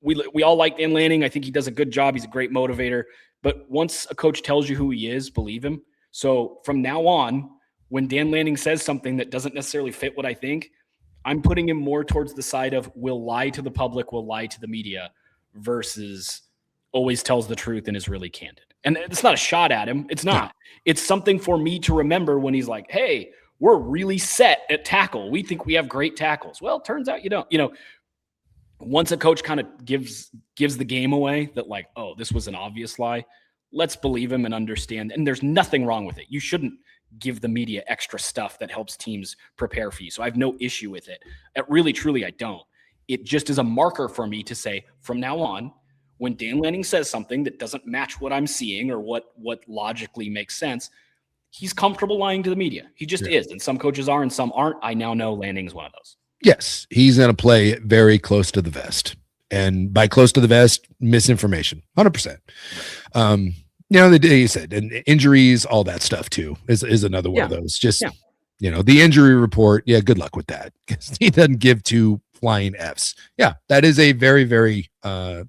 Speaker 1: we all like Dan Lanning. I think he does a good job. He's a great motivator. But once a coach tells you who he is, believe him. So from now on, when Dan Lanning says something that doesn't necessarily fit what I think, I'm putting him more towards the side of will lie to the public, will lie to the media versus always tells the truth and is really candid. And it's not a shot at him. It's not. It's something for me to remember when he's like, hey, we're really set at tackle. We think we have great tackles. Well, it turns out you don't. Once a coach kind of gives the game away that like, oh, this was an obvious lie, let's believe him and understand. And there's nothing wrong with it. You shouldn't give the media extra stuff that helps teams prepare for you. So I have no issue with it. Really, truly, I don't. It just is a marker for me to say from now on, when Dan Lanning says something that doesn't match what I'm seeing or what logically makes sense, he's comfortable lying to the media. He just is. And some coaches are and some aren't. I now know Lanning's one of those.
Speaker 2: Yes, he's going to play very close to the vest. And by close to the vest, misinformation, 100%. The day you said, and injuries, all that stuff too, is another one of those. Just, the injury report. Yeah, good luck with that. Because he doesn't give 2 flying Fs. Yeah, that is a very, very, couldn't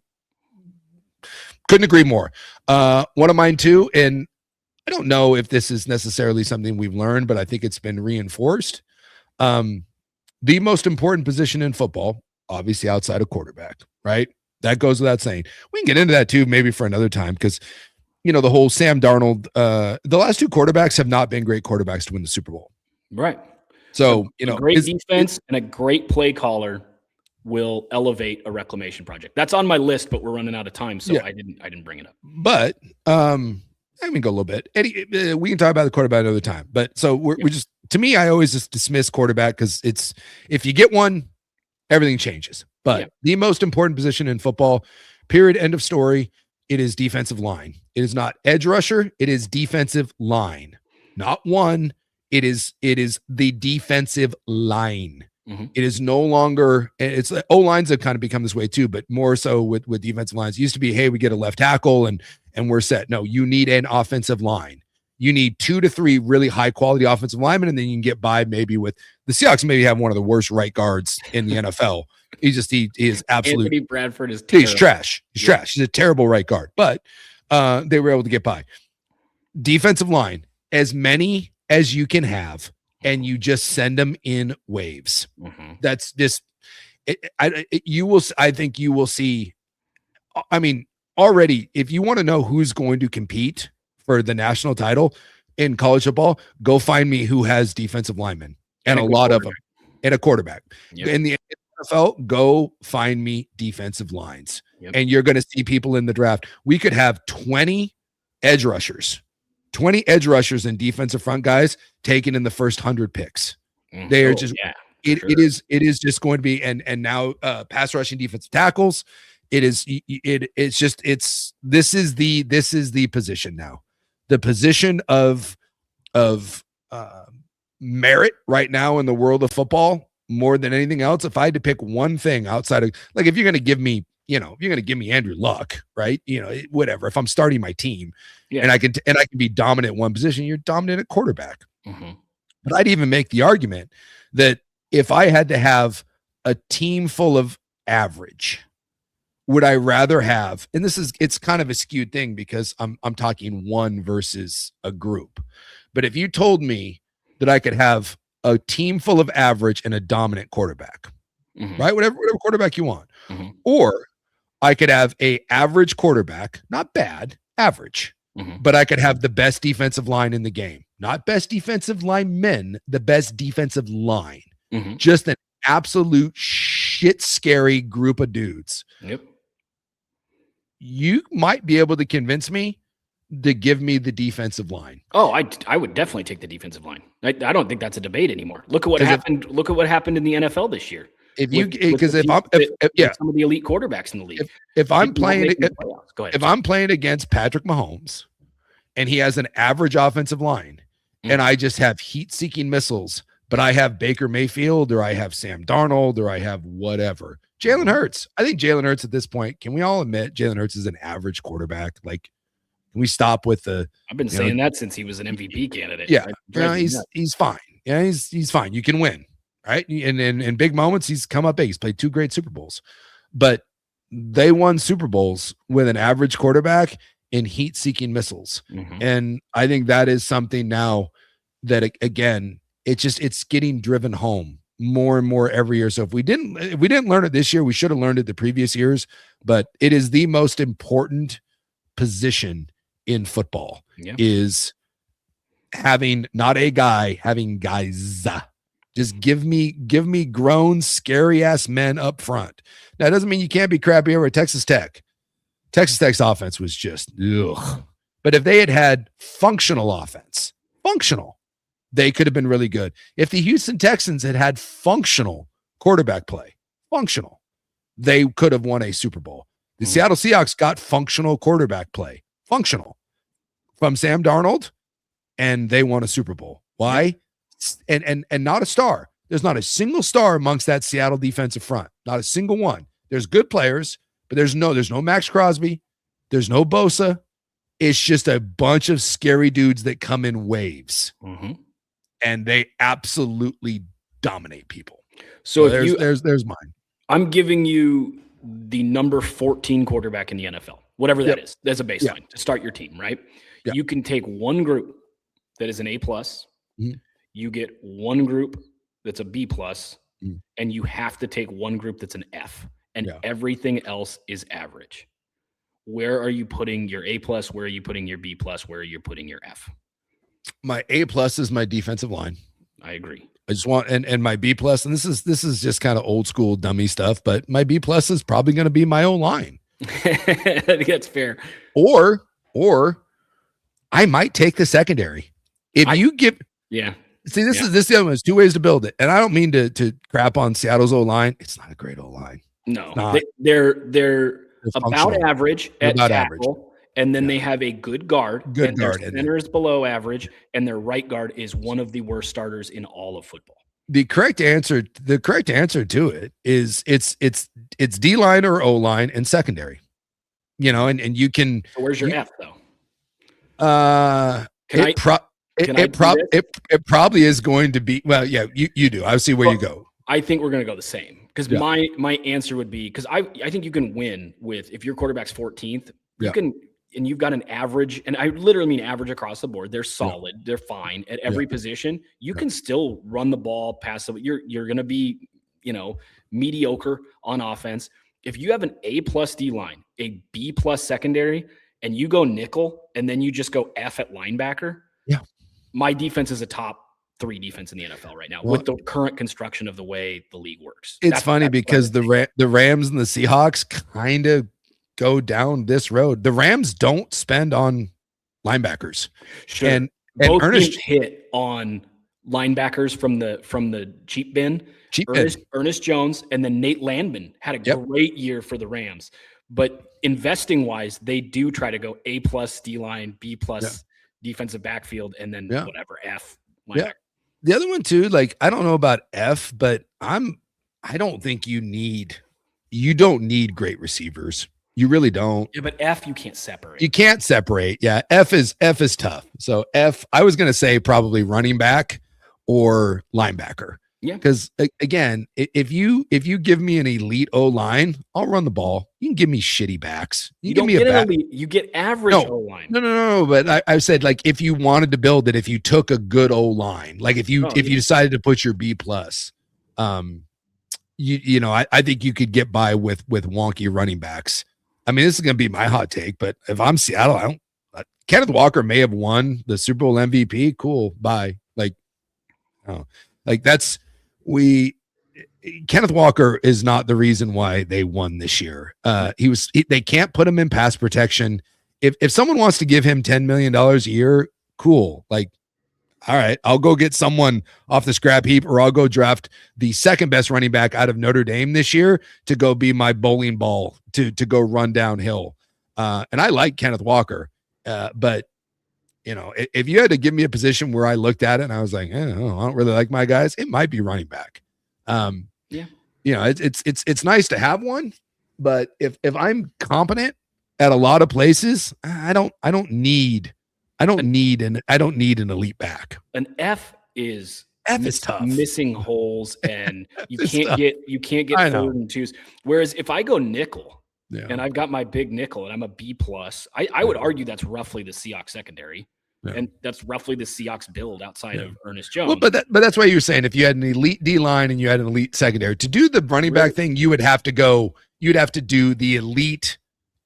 Speaker 2: agree more. One of mine too, and I don't know if this is necessarily something we've learned, but I think it's been reinforced. The most important position in football, obviously outside of quarterback, right? That goes without saying. We can get into that too, maybe for another time, because, the whole Sam Darnold, the last 2 quarterbacks have not been great quarterbacks to win the Super Bowl.
Speaker 1: Right.
Speaker 2: So,
Speaker 1: a great defense and a great play caller will elevate a reclamation project. That's on my list, but we're running out of time, so I didn't bring it up.
Speaker 2: But let me go a little bit. Eddie, we can talk about the quarterback another time. But so we're just, to me, I always just dismiss quarterback because it's, if you get one, everything changes. But the most important position in football, period, end of story, it is defensive line. It is not edge rusher. It is defensive line. Not one. It is the defensive line.
Speaker 1: Mm-hmm.
Speaker 2: It is no longer, it's O-lines have kind of become this way too, but more so with defensive lines. It used to be, hey, we get a left tackle and we're set. No, you need an offensive line. You need 2 to 3 really high quality offensive linemen, and then you can get by maybe with the Seahawks. Maybe have one of the worst right guards in the NFL. He is absolute.
Speaker 1: Anthony Bradford is terrible.
Speaker 2: He's trash. He's trash. He's a terrible right guard, but they were able to get by. Defensive line, as many as you can have, and you just send them in waves.
Speaker 1: Mm-hmm.
Speaker 2: That's just I think you will see. I mean, already, if you want to know who's going to compete for the national title in college football, go find me who has defensive linemen and a lot of them, and a quarterback.
Speaker 1: Yep.
Speaker 2: In the NFL, go find me defensive lines, and you're going to see people in the draft. We could have 20 edge rushers and defensive front guys taken in the first 100 picks.
Speaker 1: Mm-hmm.
Speaker 2: They are just it is just going to be and now pass rushing defensive tackles. This is the position now. The position of merit right now in the world of football more than anything else. If I had to pick one thing outside of, like, if you're going to give me, if you're going to give me Andrew Luck, right? Whatever. If I'm starting my team and I can be dominant at one position, you're dominant at quarterback.
Speaker 1: Mm-hmm.
Speaker 2: But I'd even make the argument that if I had to have a team full of average, would I rather have, and it's kind of a skewed thing because I'm talking one versus a group. But if you told me that I could have a team full of average and a dominant quarterback,
Speaker 1: mm-hmm.
Speaker 2: right? Whatever quarterback you want,
Speaker 1: mm-hmm.
Speaker 2: or I could have a average quarterback, not bad, average,
Speaker 1: mm-hmm.
Speaker 2: but I could have the best defensive line in the game, not best defensive linemen, the best defensive line,
Speaker 1: mm-hmm.
Speaker 2: just an absolute shit scary group of dudes.
Speaker 1: Yep.
Speaker 2: You might be able to convince me to give me the defensive line.
Speaker 1: Oh, I would definitely take the defensive line. I don't think that's a debate anymore. Look at what happened. Look at what happened in the NFL this year.
Speaker 2: If some of the
Speaker 1: elite quarterbacks in the league.
Speaker 2: If I'm playing against Patrick Mahomes and he has an average offensive line, and I just have heat-seeking missiles, but I have Baker Mayfield or I have Sam Darnold or I have whatever. Jalen Hurts. I think Jalen Hurts at this point, can we all admit Jalen Hurts is an average quarterback? Like, can we stop with the?
Speaker 1: I've been saying that since he was an MVP candidate.
Speaker 2: Yeah, he's fine. Yeah, he's fine. You can win, right? And in big moments, he's come up big. He's played 2 great Super Bowls, but they won Super Bowls with an average quarterback in heat-seeking missiles,
Speaker 1: mm-hmm.
Speaker 2: and I think that is something now that again, it's getting driven home more and more every year. So if we didn't learn it this year, we should have learned it the previous years. But it is the most important position in football, is having not a guy, having guys. Just give me grown, scary ass men up front. Now, it doesn't mean you can't be crappy over at Texas Tech. Texas Tech's offense was just ugh. But if they had functional offense, they could have been really good. If the Houston Texans had functional quarterback play, they could have won a Super Bowl. The Seattle Seahawks got functional quarterback play, from Sam Darnold, and they won a Super Bowl. Why? And not a star. There's not a single star amongst that Seattle defensive front. Not a single one. There's good players, but there's no Max Crosby. There's no Bosa. It's just a bunch of scary dudes that come in waves.
Speaker 1: Mm-hmm.
Speaker 2: And they absolutely dominate people.
Speaker 1: So
Speaker 2: there's mine.
Speaker 1: I'm giving you the number 14 quarterback in the NFL, whatever that is. That's a baseline to start your team, right? Yep. You can take one group that is an A+.
Speaker 2: Mm-hmm.
Speaker 1: You get one group that's a B+, and you have to take one group that's an F, and everything else is average. Where are you putting your A+? Where are you putting your B+? Where are you putting your F?
Speaker 2: My A+ is my defensive line.
Speaker 1: I agree.
Speaker 2: I just want and my B+, and this is just kind of old school dummy stuff, but my B+ is probably going to be my O-line.
Speaker 1: I think that's fair.
Speaker 2: Or I might take the secondary. See, this is the other one. There's 2 ways to build it, and I don't mean to crap on Seattle's O-line. It's not a great O-line.
Speaker 1: No, they're about average at
Speaker 2: about
Speaker 1: tackle.
Speaker 2: average.
Speaker 1: And then they have a good guard.
Speaker 2: Good guard.
Speaker 1: Their center is below average, and their right guard is one of the worst starters in all of football.
Speaker 2: The correct answer to it is it's D-line or O-line and secondary. And you can.
Speaker 1: So where's your F though?
Speaker 2: It probably is going to be. Well, yeah, you do. I see where you go.
Speaker 1: I think we're going to go the same because my answer would be because I think you can win with if your quarterback's 14th, you can. And you've got an average, and I literally mean average across the board. They're solid. They're fine at every position. You can still run the ball, pass the. You're going to be, mediocre on offense. If you have an A+ D line, a B+ secondary, and you go nickel, and then you just go F at linebacker. Yeah, my defense is a top 3 defense in the NFL right now with the current construction of the way the league works.
Speaker 2: It's funny because the Rams and the Seahawks kind of go down this road. The Rams don't spend on linebackers.
Speaker 1: Sure. And both teams hit on linebackers from the cheap bin. Ernest Jones and then Nate Landman had a great year for the Rams. But investing wise, they do try to go A+ D-line, B+ defensive backfield, and then whatever F linebacker.
Speaker 2: Yeah. The other one too, like I don't know about F, but I don't think you don't need great receivers. You really don't.
Speaker 1: Yeah, but F you can't separate.
Speaker 2: You can't separate. Yeah, F is tough. So F, I was going to say probably running back or linebacker. Yeah. Because again, if you give me an elite O line, I'll run the ball. You can give me shitty backs.
Speaker 1: You give me a back. You get average O line.
Speaker 2: No. But I said like if you wanted to build it, if you took a good O line, like if you decided to put your B+, I think you could get by with wonky running backs. I mean, this is going to be my hot take, but if I'm Seattle, Kenneth Walker may have won the Super Bowl MVP. Cool. Bye. Kenneth Walker is not the reason why they won this year. They can't put him in pass protection. If someone wants to give him $10 million a year, cool. All right, I'll go get someone off the scrap heap, or I'll go draft the second best running back out of Notre Dame this year to go be my bowling ball to go run downhill. And I like Kenneth Walker, but if you had to give me a position where I looked at it and I was like, I don't really like my guys, it might be running back. It's nice to have one, but if I'm competent at a lot of places, I don't need an elite back.
Speaker 1: An F is
Speaker 2: tough.
Speaker 1: Missing holes, and you can't get 3rd and 2s. Whereas if I go nickel and I've got my big nickel and I'm a B+, I would argue that's roughly the Seahawks secondary. Yeah. And that's roughly the Seahawks build outside of Ernest Jones.
Speaker 2: Well, but that's why you're saying if you had an elite D line and you had an elite secondary to do the running back thing, you'd have to do the elite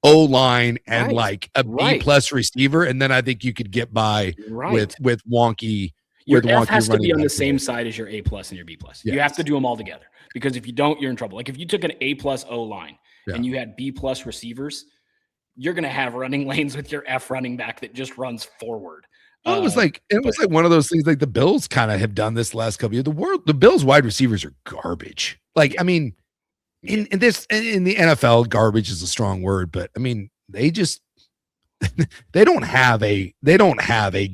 Speaker 2: O line and like a B+ receiver, and then I think you could get by with wonky.
Speaker 1: Your F has to be on the same side as your A+ and your B+. Yes. You have to do them all together, because if you don't, you're in trouble. Like if you took an A+ O line and you had B+ receivers, you're going to have running lanes with your F running back that just runs forward.
Speaker 2: Well, it was like one of those things. Like the Bills kind of have done this the last couple of years. The Bills wide receivers are garbage. I mean. In the NFL, garbage is a strong word, but I mean, they don't have a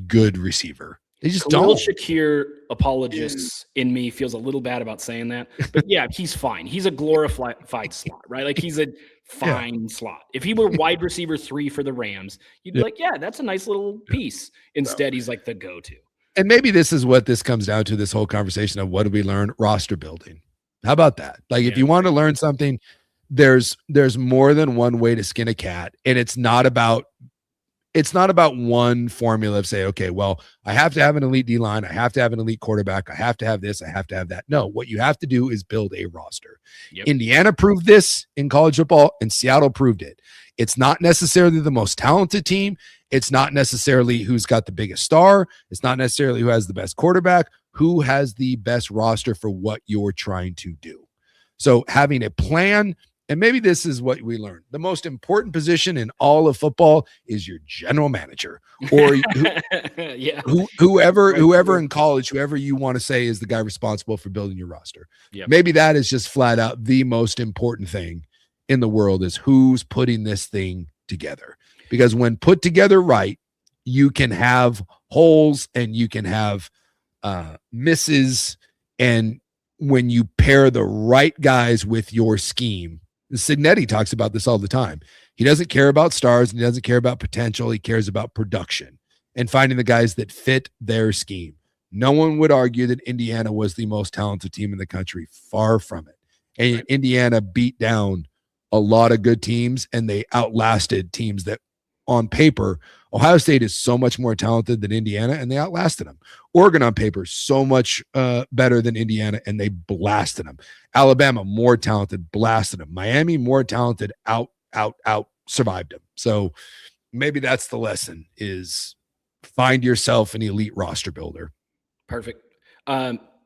Speaker 2: good receiver. They just don't.
Speaker 1: Shakir apologists in me feels a little bad about saying that, but yeah, he's fine. He's a glorified slot, right? Like he's a fine slot. If he were wide receiver 3 for the Rams, you'd be like, yeah, that's a nice little piece. Instead, he's like the go-to.
Speaker 2: And maybe this is what this comes down to, this whole conversation of what do we learn? Roster building. How about that? Like if you want to learn something, there's more than one way to skin a cat, and it's not about one formula of say, okay, well, I have to have an elite D-line, I have to have an elite quarterback, I have to have this, I have to have that. No, what you have to do is build a roster. Yep. Indiana proved this in college football, and Seattle proved it. It's not necessarily the most talented team. It's not necessarily who's got the biggest star. It's not necessarily who has the best quarterback. Who has the best roster for what you're trying to do. So having a plan, and maybe this is what we learned. The most important position in all of football is your general manager, or whoever in college, whoever you want to say is the guy responsible for building your roster. Yep. Maybe that is just flat out the most important thing in the world is who's putting this thing together. Because when put together right, you can have holes and you can have misses. And when you pair the right guys with your scheme, Signetti talks about this all the time. He doesn't care about stars and he doesn't care about potential. He cares about production and finding the guys that fit their scheme. No one would argue that Indiana was the most talented team in the country. Far from it. And right. Indiana beat down a lot of good teams, and they outlasted teams that on paper, Ohio State is so much more talented than Indiana, and they outlasted them. Oregon on paper, so much better than Indiana, and they blasted them. Alabama, more talented, blasted them. Miami, more talented, out, survived them. So maybe that's the lesson, is find yourself an elite roster builder.
Speaker 1: Perfect.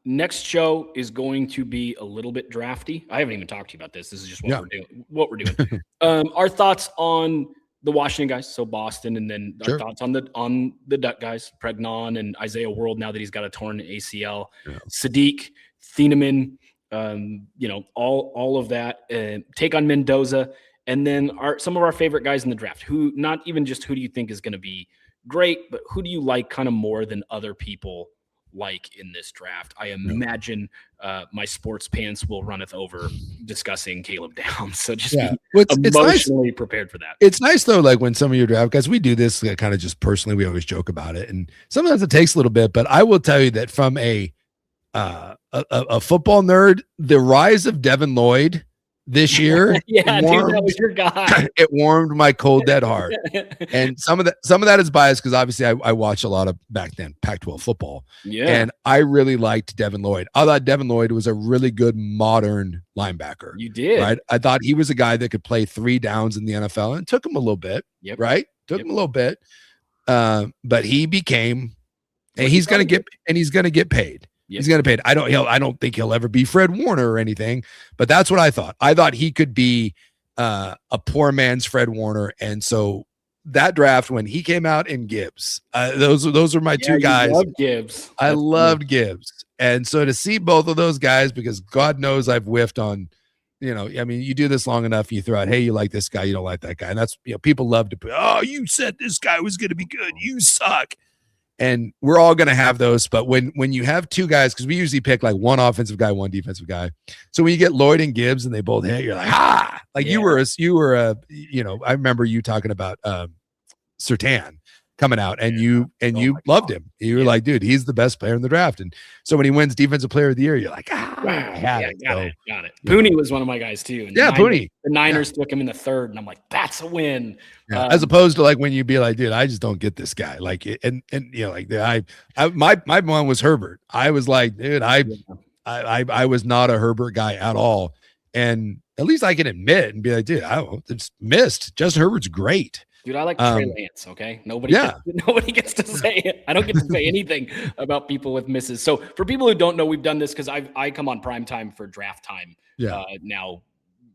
Speaker 1: Next show is going to be a little bit drafty. I haven't even talked to you about this. This is just what we're doing. Our thoughts on the Washington guys, so Boston, and then our thoughts on the Duck guys, Pregnon and Isaiah World, now that he's got a torn ACL, Sadiq, Thieneman, all of that. Take on Mendoza, and then some of our favorite guys in the draft, who not even just who do you think is going to be great, but who do you like kind of more than other people like in this draft. I imagine my sports pants will runneth over discussing Caleb Downs. So just be emotionally prepared for that.
Speaker 2: It's nice though, like when some of your draft guys, we do this kind of just personally, we always joke about it. And sometimes it takes a little bit, but I will tell you that from a football nerd, the rise of Devin Lloyd this year,
Speaker 1: that was your guy.
Speaker 2: It warmed my cold dead heart. And some of that is biased because obviously I watched a lot of back then Pac-12 football. Yeah. And I really liked Devin Lloyd. I thought Devin Lloyd was a really good modern linebacker.
Speaker 1: You did.
Speaker 2: Right. I thought he was a guy that could play 3 downs in the NFL, and it took him a little bit.
Speaker 1: Yep.
Speaker 2: Right. Took him a little bit. But he became, and he's going to get paid. Yep. He's going to pay it. I don't think he'll ever be Fred Warner or anything, but that's what I thought. I thought he could be a poor man's Fred Warner. And so that draft, when he came out in Gibbs, those are my two guys.
Speaker 1: Gibbs.
Speaker 2: I loved Gibbs. And so to see both of those guys, because God knows I've whiffed on, you do this long enough, you throw out, hey, you like this guy, you don't like that guy. And that's, people love to put, oh, you said this guy was going to be good. You suck. And we're all going to have those. But when you have two guys, because we usually pick like one offensive guy, one defensive guy. So when you get Lloyd and Gibbs and they both hit, you're like, you were I remember you talking about Surtain coming out and you loved him. You were like, dude, he's the best player in the draft. And so when he wins defensive player of the year, you're like, got it.
Speaker 1: Pooney was one of my guys too. And
Speaker 2: Pooney.
Speaker 1: The Niners took him in the 3rd, and I'm like, that's a win.
Speaker 2: Yeah, as opposed to like when you'd be like, dude, I just don't get this guy. Like, my one was Herbert. I was like, dude, I was not a Herbert guy at all. And at least I can admit and be like, dude, it's missed. Justin Herbert's great.
Speaker 1: Dude, I like Trey Lance, okay? Nobody gets to say it. I don't get to say anything about people with misses. So for people who don't know, we've done this because I come on prime time for draft time now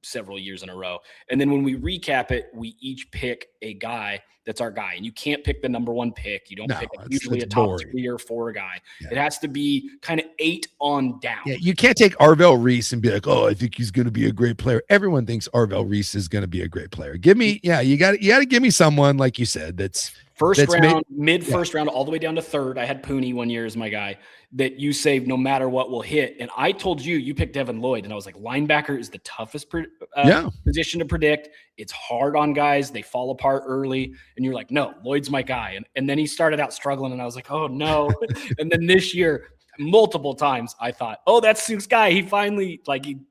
Speaker 1: several years in a row. And then when we recap it, we each pick a guy that's our guy. And you can't pick the number 1 pick. You don't pick usually a top boring. 3 or 4 guy. Yeah. It has to be kind of 8 on down.
Speaker 2: Yeah, you can't take Arvell Reese and be like, oh, I think he's going to be a great player. Everyone thinks Arvell Reese is going to be a great player. You got to give me someone, like you said, that's
Speaker 1: first round, mid-first round, all the way down to 3rd. I had Pooney one year as my guy that you saved no matter what will hit. And I told you picked Devin Lloyd, and I was like, linebacker is the toughest position to predict. It's hard on guys. They fall apart early. And you're like, no, Lloyd's my guy. And then he started out struggling, and I was like, oh, no. And then this year, multiple times, I thought, oh, that's Suke's guy. He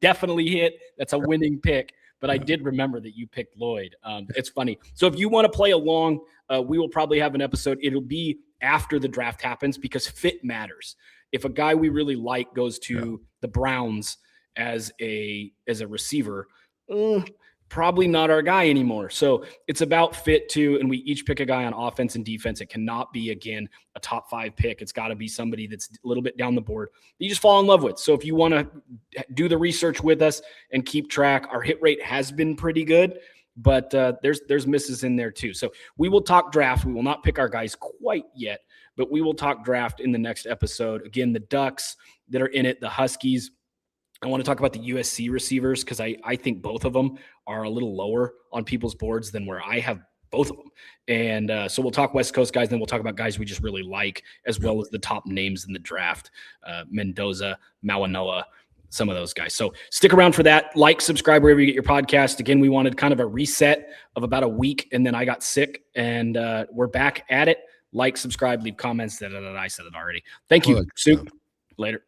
Speaker 1: definitely hit. That's a winning pick. But I did remember that you picked Lloyd. It's funny. So if you want to play along, we will probably have an episode. It'll be after the draft happens because fit matters. If a guy we really like goes to the Browns as a receiver, probably not our guy anymore. So it's about fit too. And we each pick a guy on offense and defense. It cannot be, again, a top 5 pick. It's got to be somebody that's a little bit down the board that you just fall in love with. So if you want to do the research with us and keep track, our hit rate has been pretty good, but there's misses in there too. So we will talk draft. We will not pick our guys quite yet, but we will talk draft in the next episode. Again, the Ducks that are in it, the Huskies, I want to talk about the USC receivers because I think both of them are a little lower on people's boards than where I have both of them. And so we'll talk West Coast guys, then we'll talk about guys we just really like, as well as the top names in the draft, Mendoza, Mawanoa, some of those guys. So stick around for that. Like, subscribe wherever you get your podcast. Again, we wanted kind of a reset of about a week, and then I got sick, and we're back at it. Like, subscribe, leave comments. I said it already. Thank you, Suke. Later.